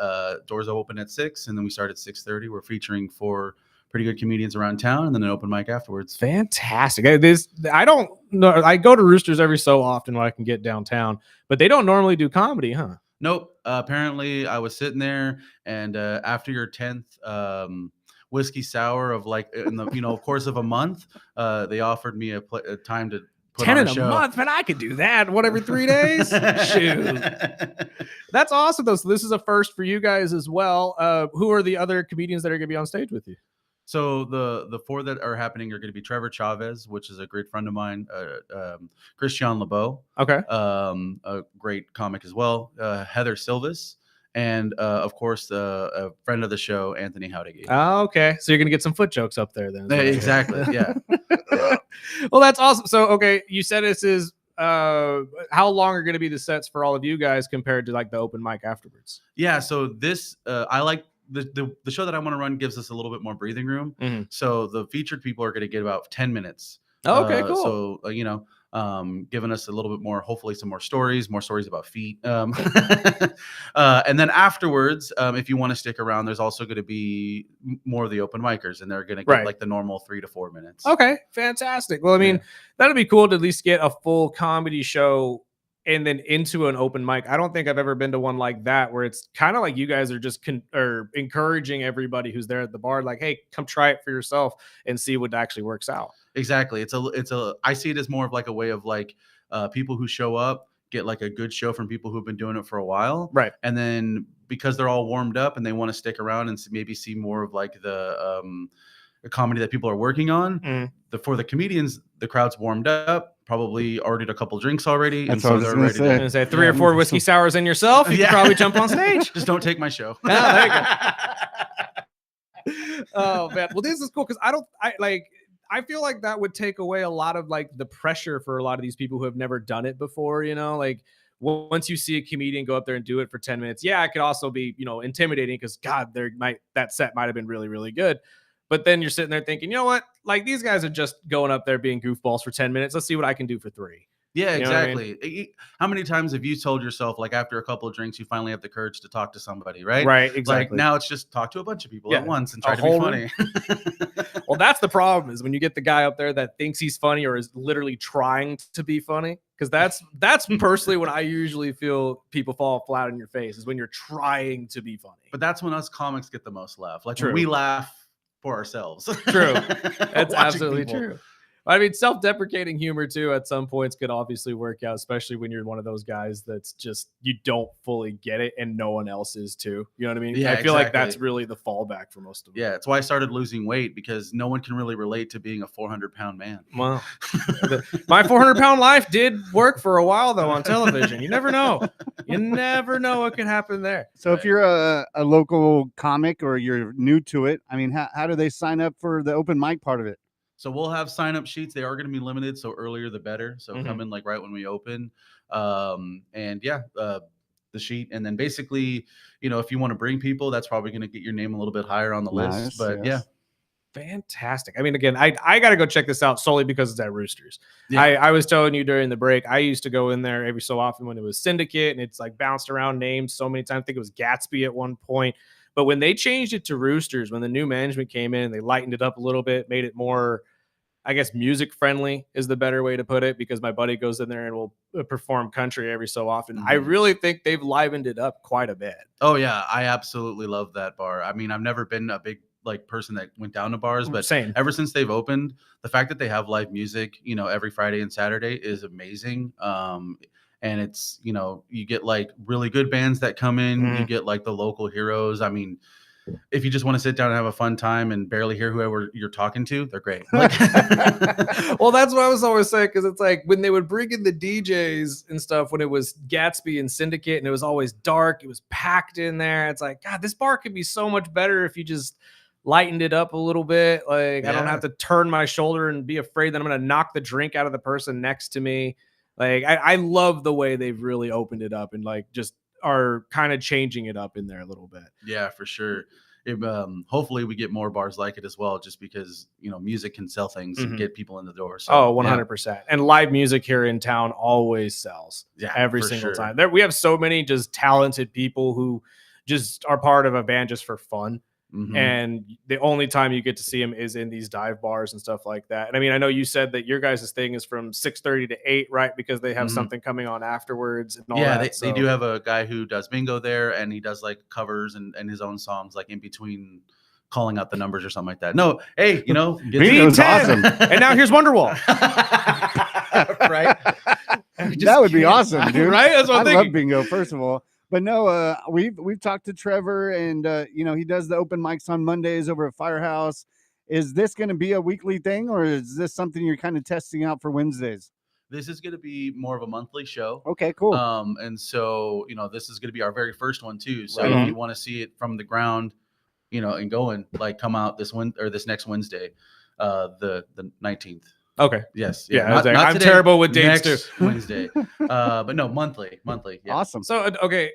doors open at 6, and then we start at 6:30. We're featuring 4 pretty good comedians around town, and then an open mic afterwards. Fantastic. I don't know. I go to Roosters every so often when I can get downtown, but they don't normally do comedy, huh? Nope. Apparently, I was sitting there, and after your 10th whiskey sour of in the course of a month, they offered me a time to put 10 on in a a show. month, man. I could do that. What, every 3 days? Shoot. That's awesome, though. So this is a first for you guys as well. Who are the other comedians that are going to be on stage with you? So the 4 that are happening are going to be Trevor Chavez, which is a great friend of mine, Christian LeBeau, Okay. a great comic as well, Heather Silvis, and of course a friend of the show, Anthony Howdegate. Oh, okay. So you're going to get some foot jokes up there then. Exactly. Yeah. Well, that's awesome. So, okay, you said this is how long are going to be the sets for all of you guys compared to like the open mic afterwards? Yeah. So this I like. The show that I want to run gives us a little bit more breathing room. Mhm. So the featured people are going to get about 10 minutes. Oh, okay, cool. So, giving us a little bit more, hopefully some more stories about feet. And then afterwards, if you want to stick around, there's also going to be more of the open micers, and they're going to get like the normal 3 to 4 minutes. Okay, fantastic. Well, I mean, that'd be cool to at least get a full comedy show and then into an open mic. I don't think I've ever been to one like that where it's kind of like you guys are just encouraging everybody who's there at the bar, like, hey, come try it for yourself and see what actually works out. Exactly. I see it as more of like a way of like people who show up get like a good show from people who've been doing it for a while. Right. And then because they're all warmed up and they want to stick around and maybe see more of like the comedy that people are working on. For the comedians, the crowd's warmed up, probably ordered a couple drinks already. That's and what so I was they're ready gonna to say 3 or 4 whiskey sours in yourself. You can probably jump on stage. Just don't take my show. Oh, there you go. Oh, man. Well, this is cool because I feel like that would take away a lot of like the pressure for a lot of these people who have never done it before, like once you see a comedian go up there and do it for 10 minutes, it could also be, intimidating because God, that set might have been really, really good. But then you're sitting there thinking, you know what? Like these guys are just going up there being goofballs for 10 minutes. Let's see what I can do for 3. Yeah, You know what I mean? exactly. How many times have you told yourself, like after a couple of drinks, you finally have the courage to talk to somebody, right? Right, exactly. Like now it's just talk to a bunch of people at once and try to be whole funny. Well, that's the problem is when you get the guy up there that thinks he's funny or is literally trying to be funny. Because that's personally when I usually feel people fall flat on your face is when you're trying to be funny. But that's when us comics get the most laugh. Like True. when we laugh for ourselves. True. That's Watching absolutely people. true. I mean, self-deprecating humor too at some points could obviously work out, especially when you're one of those guys that's just you don't fully get it and no one else is too. You know what I mean? Yeah, I feel like exactly. that's really the fallback for most of them. Yeah, it's why I started losing weight because no one can really relate to being a 400-pound man. Well, my 400-pound life did work for a while though on television. You never know. You never know what can happen there. So if you're a local comic or you're new to it, I mean, how do they sign up for the open mic part of it? So we'll have sign-up sheets. They are going to be limited, so earlier the better. So come in like right when we open. The sheet. And then basically, if you want to bring people, that's probably going to get your name a little bit higher on the list. But yes. Fantastic. I mean, again, I got to go check this out solely because it's at Roosters. Yeah. I was telling you during the break, I used to go in there every so often when it was Syndicate and it's like bounced around names so many times. I think it was Gatsby at one point. But when they changed it to Roosters, when the new management came in, they lightened it up a little bit, made it more, I guess, music friendly is the better way to put it, because my buddy goes in there and will perform country every so often. I really think they've livened it up quite a bit. Oh yeah, I absolutely love that bar. I mean, I've never been a big person that went down to bars, but Same. Ever since they've opened, the fact that they have live music, every Friday and Saturday is amazing. And it's, you get like really good bands that come in, you get like the local heroes. I mean, if you just want to sit down and have a fun time and barely hear whoever you're talking to, they're great. Like, well, that's what I was always saying, because it's like when they would bring in the DJs and stuff, when it was Gatsby and Syndicate and it was always dark, it was packed in there. It's like, God, this bar could be so much better if you just lightened it up a little bit. Like, I don't have to turn my shoulder and be afraid that I'm going to knock the drink out of the person next to me. Like, I love the way they've really opened it up and like just are kind of changing it up in there a little bit. Yeah, for sure. Hopefully we get more bars like it as well, just because, you know, music can sell things and get people in the door. So, 100%. And live music here in town always sells every single time. We have so many just talented people who just are part of a band just for fun. And the only time you get to see them is in these dive bars and stuff like that. And I mean, I know you said that your guys' thing is from 6:30 to 8, right? Because they have something coming on afterwards and all that. They do have a guy who does bingo there, and he does like covers and his own songs, like in between calling out the numbers or something like that. No, hey, you know, bingo's awesome. And now here's Wonderwall. Right? That would be awesome, dude. Right? That's what I'm thinking. love bingo, first of all. But no, we've talked to Trevor, and you know, he does the open mics on Mondays over at Firehouse. Is this going to be a weekly thing, or is this something you're kind of testing out for Wednesdays? This is going to be more of a monthly show. Okay, cool. And so, you know, this is going to be our very first one too. So if you want to see it from the ground, you know, and going, like, come out this next Wednesday, the 19th. Okay. Yes. Yeah. Not I'm today, terrible with dates too. Wednesday. But no, monthly. Yeah. Awesome. So, okay.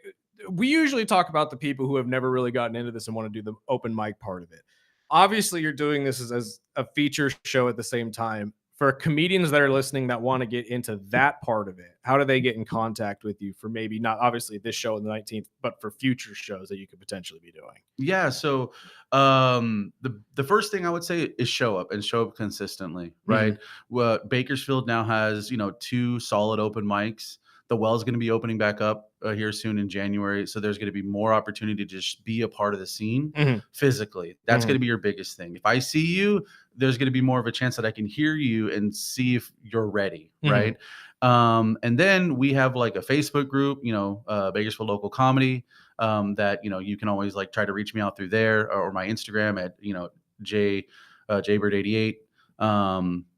We usually talk about the people who have never really gotten into this and want to do the open mic part of it. Obviously, you're doing this as a feature show at the same time. For comedians that are listening that want to get into that part of it, how do they get in contact with you for maybe not obviously this show on the 19th, but for future shows that you could potentially be doing? Yeah. So the first thing I would say is show up consistently, right? Well, Bakersfield now has, you know, 2 solid open mics. The Well's going to be opening back up here soon in January. So there's going to be more opportunity to just be a part of the scene physically. That's going to be your biggest thing. If I see you, there's going to be more of a chance that I can hear you and see if you're ready. Right. And then we have like a Facebook group, you know, Bakersfield Local Comedy, that, you know, you can always like try to reach me out through there, or my Instagram at, you know, Jaybird88.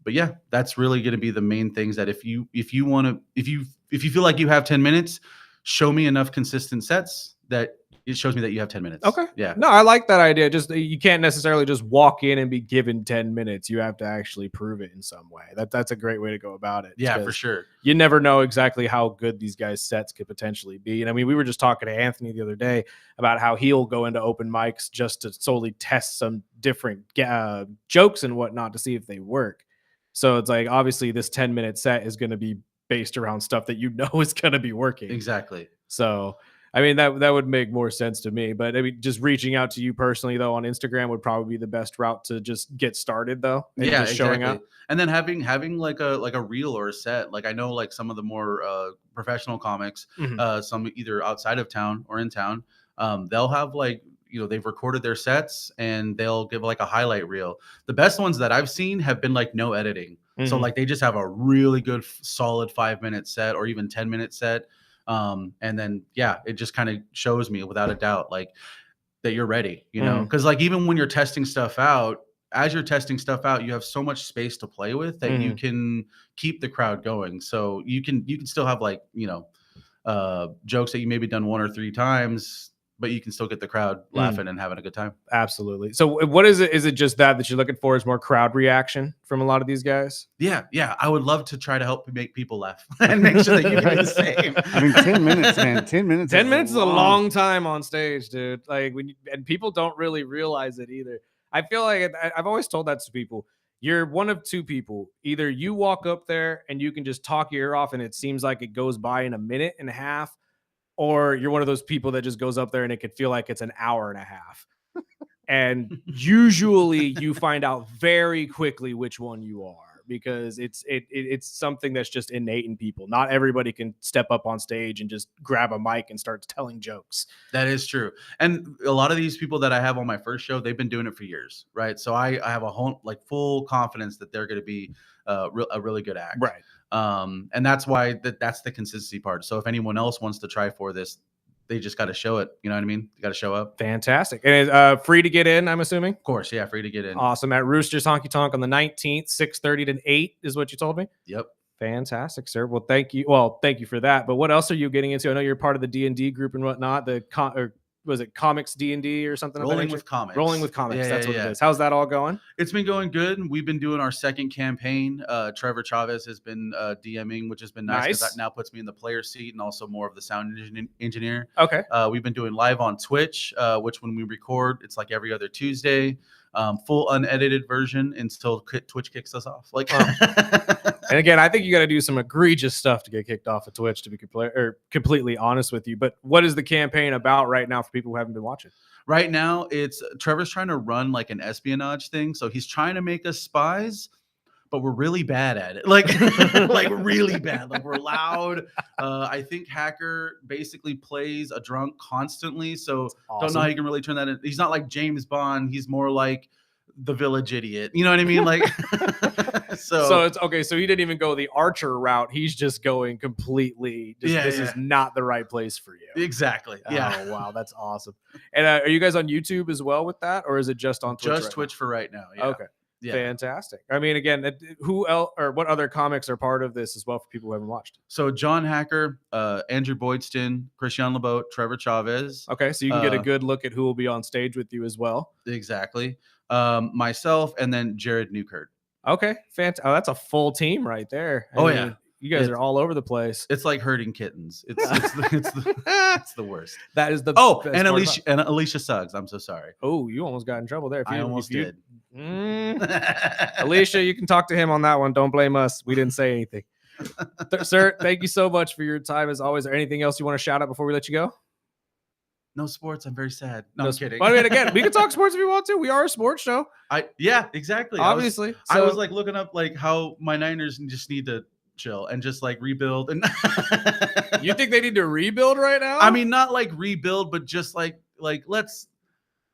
But yeah, that's really going to be the main things that if you feel like you have 10 minutes, show me enough consistent sets that it shows me that you have 10 minutes. Okay. Yeah. No, I like that idea. Just, you can't necessarily just walk in and be given 10 minutes. You have to actually prove it in some way. That's a great way to go about it. Yeah, for sure. You never know exactly how good these guys' sets could potentially be. And I mean, we were just talking to Anthony the other day about how he'll go into open mics just to solely test some different jokes and whatnot to see if they work. So it's like, obviously this 10-minute set is going to be based around stuff that you know is going to be working. Exactly. So, I mean, that would make more sense to me. But I mean, just reaching out to you personally, though, on Instagram would probably be the best route to just get started, though. And yeah, just showing up. And then having like a reel or a set. Like, I know like some of the more professional comics, some either outside of town or in town, they'll have like, you know, they've recorded their sets and they'll give like a highlight reel. The best ones that I've seen have been like no editing. So like they just have a really good solid 5-minute set or even 10-minute set. And then, yeah, it just kind of shows me without a doubt, like, that you're ready, you know, because like, even when you're testing stuff out, as you're testing stuff out, you have so much space to play with that you can keep the crowd going. So you can still have like, you know, jokes that you maybe done 1 or 3 times, but you can still get the crowd laughing and having a good time. Absolutely. So what is it? Is it just that you're looking for is more crowd reaction from a lot of these guys? Yeah. I would love to try to help make people laugh and make sure that you do the same. I mean, 10 minutes, man. 10 minutes. 10 minutes is a long time on stage, dude. Like, and people don't really realize it either. I feel like I've always told that to people. You're one of 2 people. Either you walk up there and you can just talk your ear off and it seems like it goes by in a minute and a half, or you're one of those people that just goes up there and it could feel like it's an hour and a half. And usually you find out very quickly which one you are, because it's something that's just innate in people. Not everybody can step up on stage and just grab a mic and start telling jokes. That is true. And a lot of these people that I have on my first show, they've been doing it for years, right? So I have a whole, like, full confidence that they're going to be a really good act. Right. And that's why that's the consistency part. So if anyone else wants to try for this, they just got to show it. You know what I mean? You got to show up. Fantastic. And it's free to get in, I'm assuming? Of course, yeah, free to get in. Awesome. At Roosters Honky Tonk on the 19th, 6:30 to 8 is what you told me? Yep. Fantastic, sir. Well, thank you. Well, thank you for that. But what else are you getting into? I know you're part of the D&D group and whatnot. Or was it Comics D&D or something? Rolling with Comics. Rolling with Comics. Yeah, That's yeah, what yeah. it is. How's that all going? It's been going good. We've been doing our second campaign. Trevor Chavez has been DMing, which has been nice because that now puts me in the player seat and also more of the sound engineer. Okay. We've been doing live on Twitch, which when we record, it's like every other Tuesday. Full unedited version until Twitch kicks us off. Like, and again, I think you got to do some egregious stuff to get kicked off of Twitch, to be completely honest with you. But what is the campaign about right now for people who haven't been watching? Right now, it's Trevor's trying to run like an espionage thing. So he's trying to make us spies, but we're really bad at it. Like, like really bad. Like we're loud. I think Hacker basically plays a drunk constantly. So don't know how you can really turn that in. He's not like James Bond. He's more like the village idiot. You know what I mean? Like, so it's okay. So he didn't even go the Archer route. He's just going completely. This is not the right place for you. Exactly. Yeah. Oh, wow. That's awesome. And are you guys on YouTube as well with that? Or is it just on Twitch? Just Twitch for right now. Yeah. Okay. Yeah. Fantastic. I mean, again, who else or what other comics are part of this as well for people who haven't watched? So John Hacker, Andrew Boydston, Christian LeBeau, Trevor Chavez. Okay, so you can get a good look at who will be on stage with you as well. Exactly. Myself, and then Jared Newkirk. Okay, fantastic. Oh, that's a full team right there. I mean, you guys are all over the place. It's like herding kittens. It's the worst. That is the and Alicia Suggs. I'm so sorry. Oh, you almost got in trouble there. I almost did. Alicia, you can talk to him on that one. Don't blame us. We didn't say anything. Sir, thank you so much for your time as always. Is there anything else you want to shout out before we let you go? No sports. I'm very sad. No, I'm kidding. But I mean, again, we can talk sports if you want to. We are a sports show. Yeah, exactly. Obviously. I was like looking up like how my Niners just need to chill and just like rebuild. And you think they need to rebuild right now? I mean, not like rebuild, but just like let's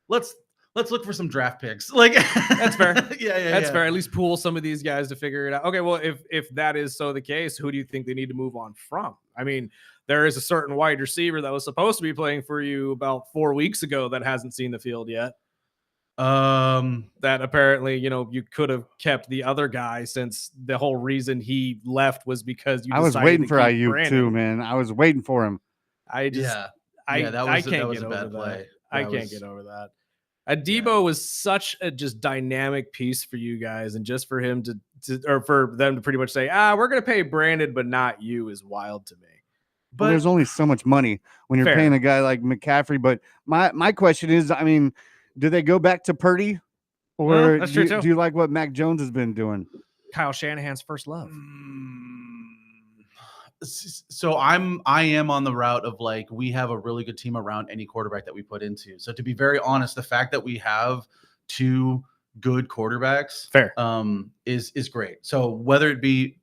look for some draft picks. Like that's fair. That's fair. At least pool some of these guys to figure it out. Okay, well, if that is so the case, who do you think they need to move on from? I mean, there is a certain wide receiver that was supposed to be playing for you about 4 weeks ago that hasn't seen the field yet. That apparently, you could have kept the other guy since the whole reason he left was because I was waiting for Ayuk too, man. I was waiting for him. I can't get over that. I can't get over that. Debo was such a just dynamic piece for you guys, and just for him or for them to pretty much say, we're going to pay Brandon, but not you, is wild to me. But there's only so much money when you're paying a guy like McCaffrey. But my question is, I mean, do they go back to Purdy, or do you like what Mac Jones has been doing? Kyle Shanahan's first love. So I am on the route of like, we have a really good team around any quarterback that we put into. So to be very honest, the fact that we have two good quarterbacks is great. So whether it be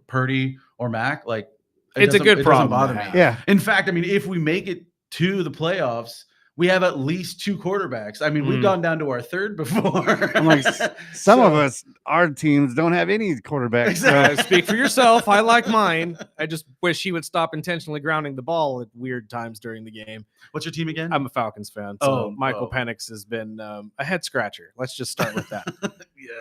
Purdy or Mac, like it's a good problem. Bother me. Yeah. In fact, I mean, if we make it to the playoffs, we have at least two quarterbacks. I mean, we've gone down to our third before. I'm like, some of us, our teams don't have any quarterbacks. Exactly. Speak for yourself. I like mine. I just wish he would stop intentionally grounding the ball at weird times during the game. What's your team again? I'm a Falcons fan. So Michael Penix has been a head scratcher. Let's just start with that.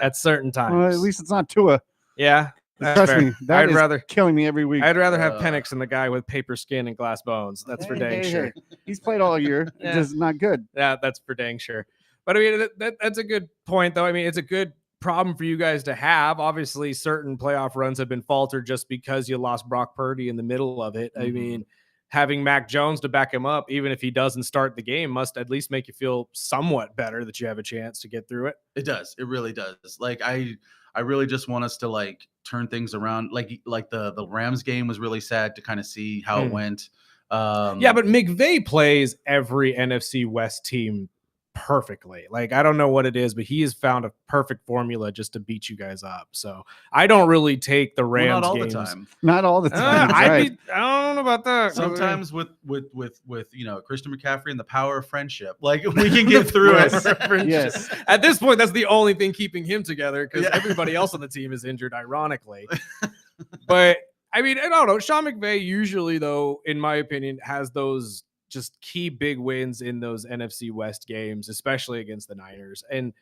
At certain times. Well, at least it's not Tua. Yeah. Trust me, that is killing me every week. I'd rather have Penix than the guy with paper skin and glass bones. That's for dang sure. He's played all year. Just not good. Yeah, that's for dang sure. But I mean, that's a good point, though. I mean, it's a good problem for you guys to have. Obviously, certain playoff runs have been faltered just because you lost Brock Purdy in the middle of it. I mean, having Mac Jones to back him up, even if he doesn't start the game, must at least make you feel somewhat better that you have a chance to get through it. It does. It really does. Like I really just want us to like turn things around. Like the Rams game was really sad to kind of see how it went. Yeah, but McVay plays every NFC West team perfectly. Like, I don't know what it is, but he has found a perfect formula just to beat you guys up. So I don't really take the Rams not all games. The time. Not all the time. I don't know about that. Sometimes with Christian McCaffrey and the power of friendship, like we can get through it. Yes. At this point, that's the only thing keeping him together because everybody else on the team is injured, ironically. But I mean, I don't know. Sean McVay usually, though, in my opinion, has those just key big wins in those NFC West games, especially against the Niners. And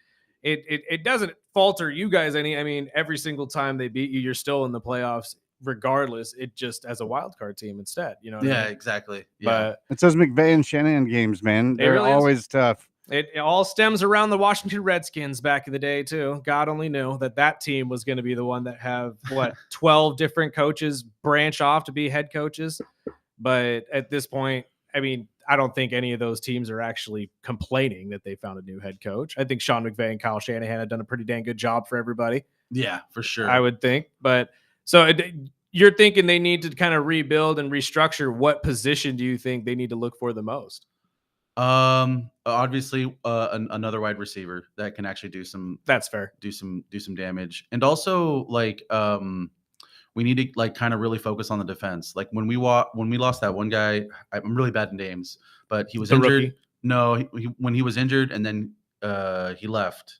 it doesn't falter you guys any. I mean, every single time they beat you, you're still in the playoffs regardless. It just as a wild card team instead, you know what I Yeah, mean? exactly. Yeah. But It's those McVay and Shanahan games, man. They're really is. always tough. it all stems around the Washington Redskins back in the day too. God only knew that team was going to be the one that have 12 different coaches branch off to be head coaches. But at this point, I mean, I don't think any of those teams are actually complaining that they found a new head coach. I think Sean McVay and Kyle Shanahan have done a pretty dang good job for everybody. Yeah, for sure. I would think. But so you're thinking they need to kind of rebuild and restructure. What position do you think they need to look for the most? Obviously, another wide receiver that can actually do some. That's fair. Do some damage, and also we need to kind of really focus on the defense. Like when we lost that one guy, I'm really bad in names, but he was injured. Rookie? No, when he was injured, and then he left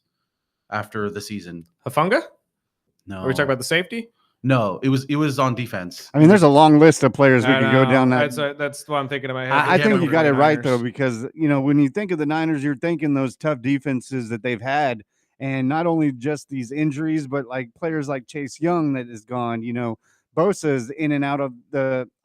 after the season. Hafunga? No, Are we talking about the safety? No, it was on defense. I mean, there's a long list of players we could go down that. That's what I'm thinking in my head. I think you got it right though, because when you think of the Niners, you're thinking those tough defenses that they've had, and not only just these injuries, but like players like Chase Young that is gone. Bosa's in and out of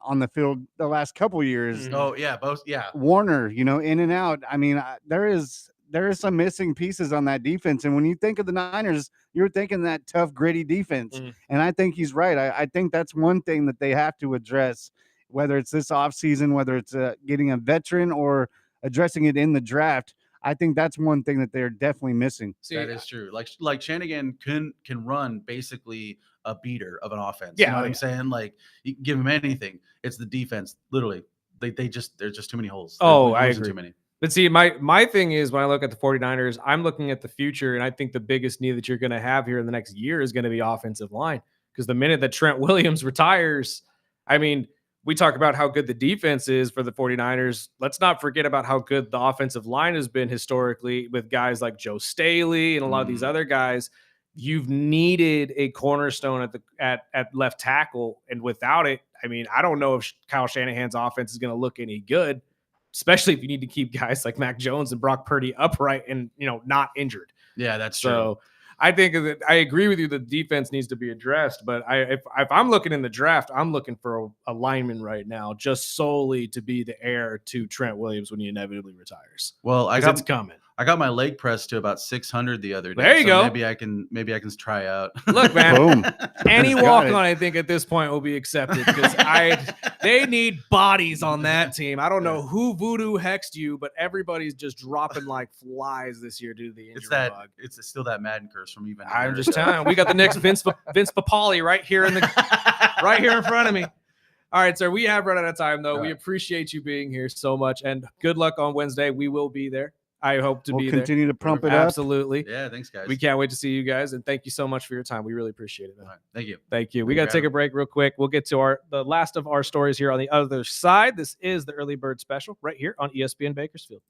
on the field the last couple years. Mhm. Oh yeah, both Warner, in and out. I mean, there is some missing pieces on that defense, and when you think of the Niners, you're thinking that tough, gritty defense. And I think he's right. I think that's one thing that they have to address, whether it's this offseason, whether it's getting a veteran or addressing it in the draft. I think that's one thing that they're definitely missing. That is true. Like Shanahan can run basically a beater of an offense. Yeah, you know what I'm saying? Like you can give him anything. It's the defense. Literally, there's just too many holes. I agree. Too many. But see, my thing is when I look at the 49ers, I'm looking at the future, and I think the biggest need that you're going to have here in the next year is going to be offensive line. Because the minute that Trent Williams retires, I mean, we talk about how good the defense is for the 49ers. Let's not forget about how good the offensive line has been historically with guys like Joe Staley and a lot of these other guys. You've needed a cornerstone at left tackle, and without it, I mean, I don't know if Kyle Shanahan's offense is going to look any good, especially if you need to keep guys like Mac Jones and Brock Purdy upright and not injured. Yeah, that's true. So I think that I agree with you. The defense needs to be addressed, but if I'm looking in the draft, I'm looking for a lineman right now, just solely to be the heir to Trent Williams when he inevitably retires. Well, it's coming. I got my leg pressed to about 600 the other day. There you go. Maybe I can try out. Look, man. Boom. Any walk on, I think at this point will be accepted because they need bodies on that team. I don't know who voodoo hexed you, but everybody's just dropping like flies this year due to the injury bug. It's still that Madden curse from even. I'm just telling you, we got the next Vince Papali right here in front of me. All right, sir. We have run out of time though. We appreciate you being here so much, and good luck on Wednesday. We will be there. I hope to be there. We'll continue to pump it up. Absolutely. Yeah, thanks, guys. We can't wait to see you guys, and thank you so much for your time. We really appreciate it. All right, thank you. Thank you. We got to take a break real quick. We'll get to the last of our stories here on the other side. This is the Early Bird Special right here on ESPN Bakersfield.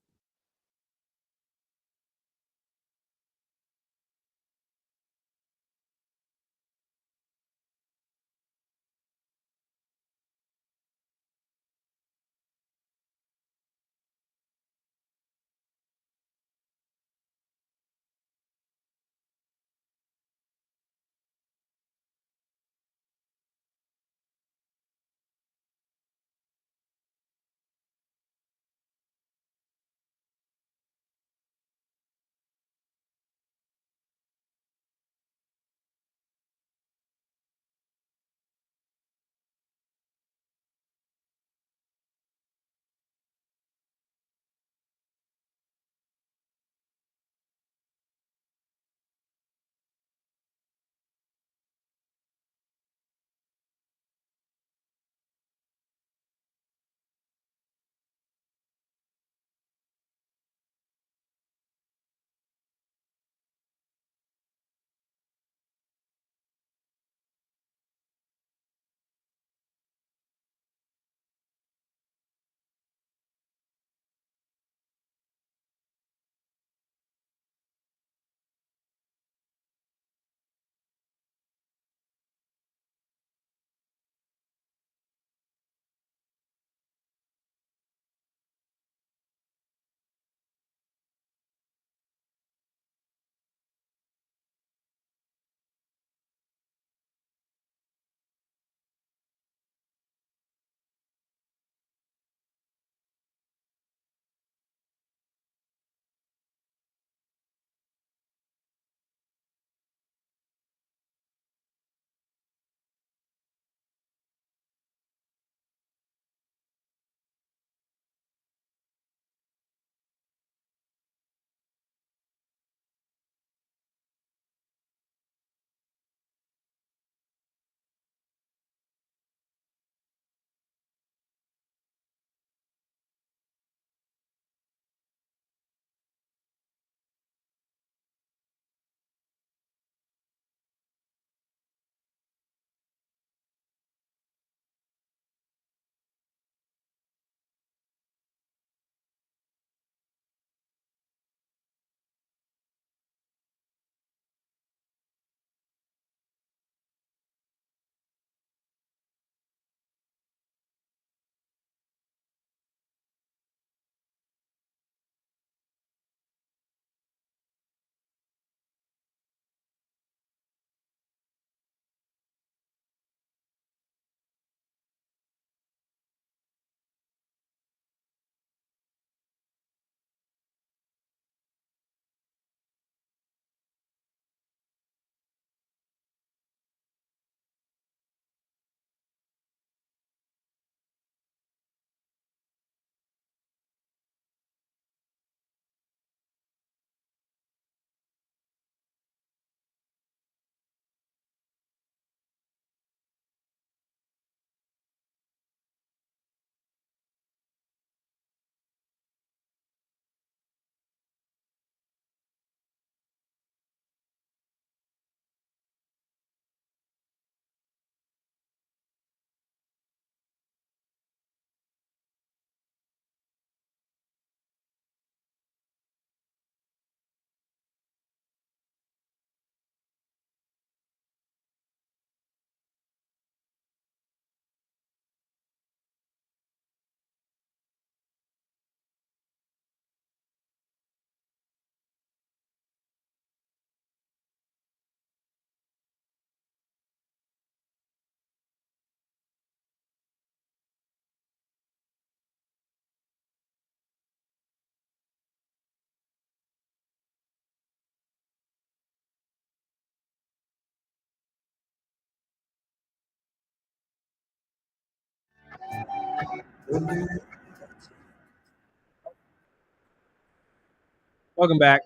Welcome back.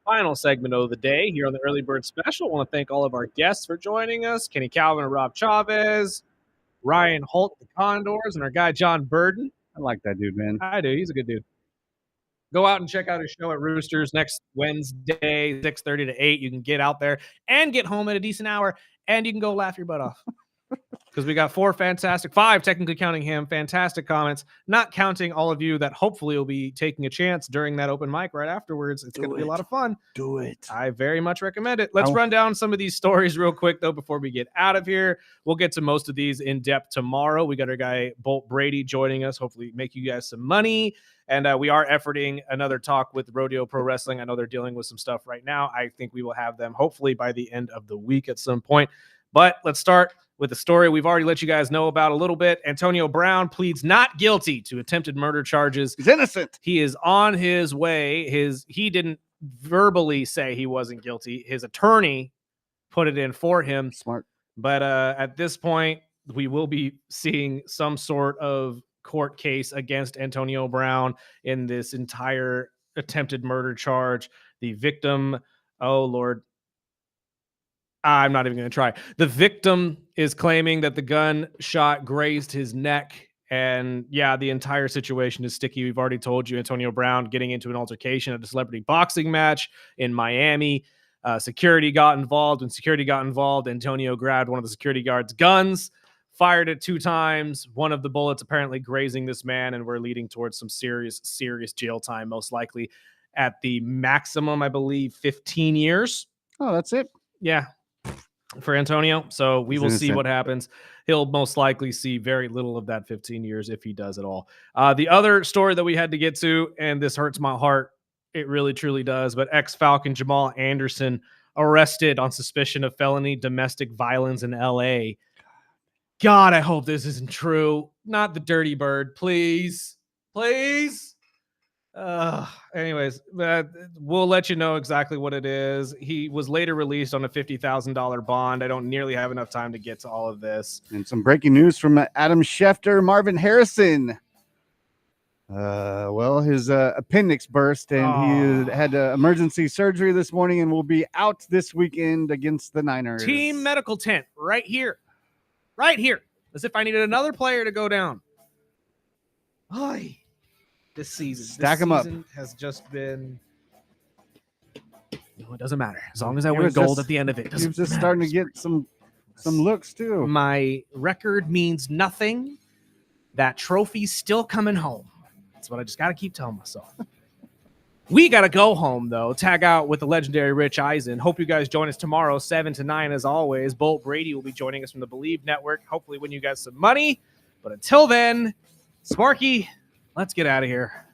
Final segment of the day here on the Early Bird Special. I want to thank all of our guests for joining us. Kenny Calvin and Rob Chavez, Ryan Holt, the Condors, and our guy John Burden. I like that dude, man. I do. He's a good dude. Go out and check out his show at Roosters next Wednesday, 6:30 to 8. You can get out there and get home at a decent hour, and you can go laugh your butt off. Because we got five, technically counting him, fantastic comments, not counting all of you that hopefully will be taking a chance during that open mic right afterwards. It's going to be a lot of fun. Do it. I very much recommend it. Let's run down some of these stories real quick, though, before we get out of here. We'll get to most of these in depth tomorrow. We got our guy Bolt Brady joining us, hopefully make you guys some money. And we are efforting another talk with Rodeo Pro Wrestling. I know they're dealing with some stuff right now. I think we will have them hopefully by the end of the week at some point. But let's start with the story we've already let you guys know about a little bit. Antonio Brown pleads not guilty to attempted murder charges. He's innocent. He is on his way. He didn't verbally say he wasn't guilty. His attorney put it in for him. Smart. But at this point, we will be seeing some sort of court case against Antonio Brown in this entire attempted murder charge. The victim, oh Lord, I'm not even going to try. The victim is claiming that the gunshot grazed his neck. And yeah, the entire situation is sticky. We've already told you Antonio Brown getting into an altercation at a celebrity boxing match in Miami. Security got involved. When security got involved, Antonio grabbed one of the security guards' guns, fired it 2 times. One of the bullets apparently grazing this man, and we're leading towards some serious jail time, most likely at the maximum, I believe, 15 years. Oh, that's it. Yeah. For Antonio. So we will see what happens. He'll most likely see very little of that 15 years if he does at all. The other story that we had to get to, and this hurts my heart, it really truly does, but ex-Falcon Jamal Anderson arrested on suspicion of felony domestic violence in LA. God, I hope this isn't true. Not the dirty bird, please. Please. Anyways, we'll let you know exactly what it is. He was later released on a $50,000 bond. I don't nearly have enough time to get to all of this. And some breaking news from Adam Schefter, Marvin Harrison. Well, his appendix burst, and he had emergency surgery this morning and will be out this weekend against the Niners. Team medical tent right here. Right here. As if I needed another player to go down. Oy. This season. Stack them up. Has just been. No, it doesn't matter. As long as I win gold at the end of it. He was just starting to get some looks too. My record means nothing. That trophy's still coming home. That's what I just got to keep telling myself. We got to go home, though. Tag out with the legendary Rich Eisen. Hope you guys join us tomorrow, 7 to 9, as always. Bolt Brady will be joining us from the Believe Network. Hopefully win you guys some money. But until then, Sparky, let's get out of here.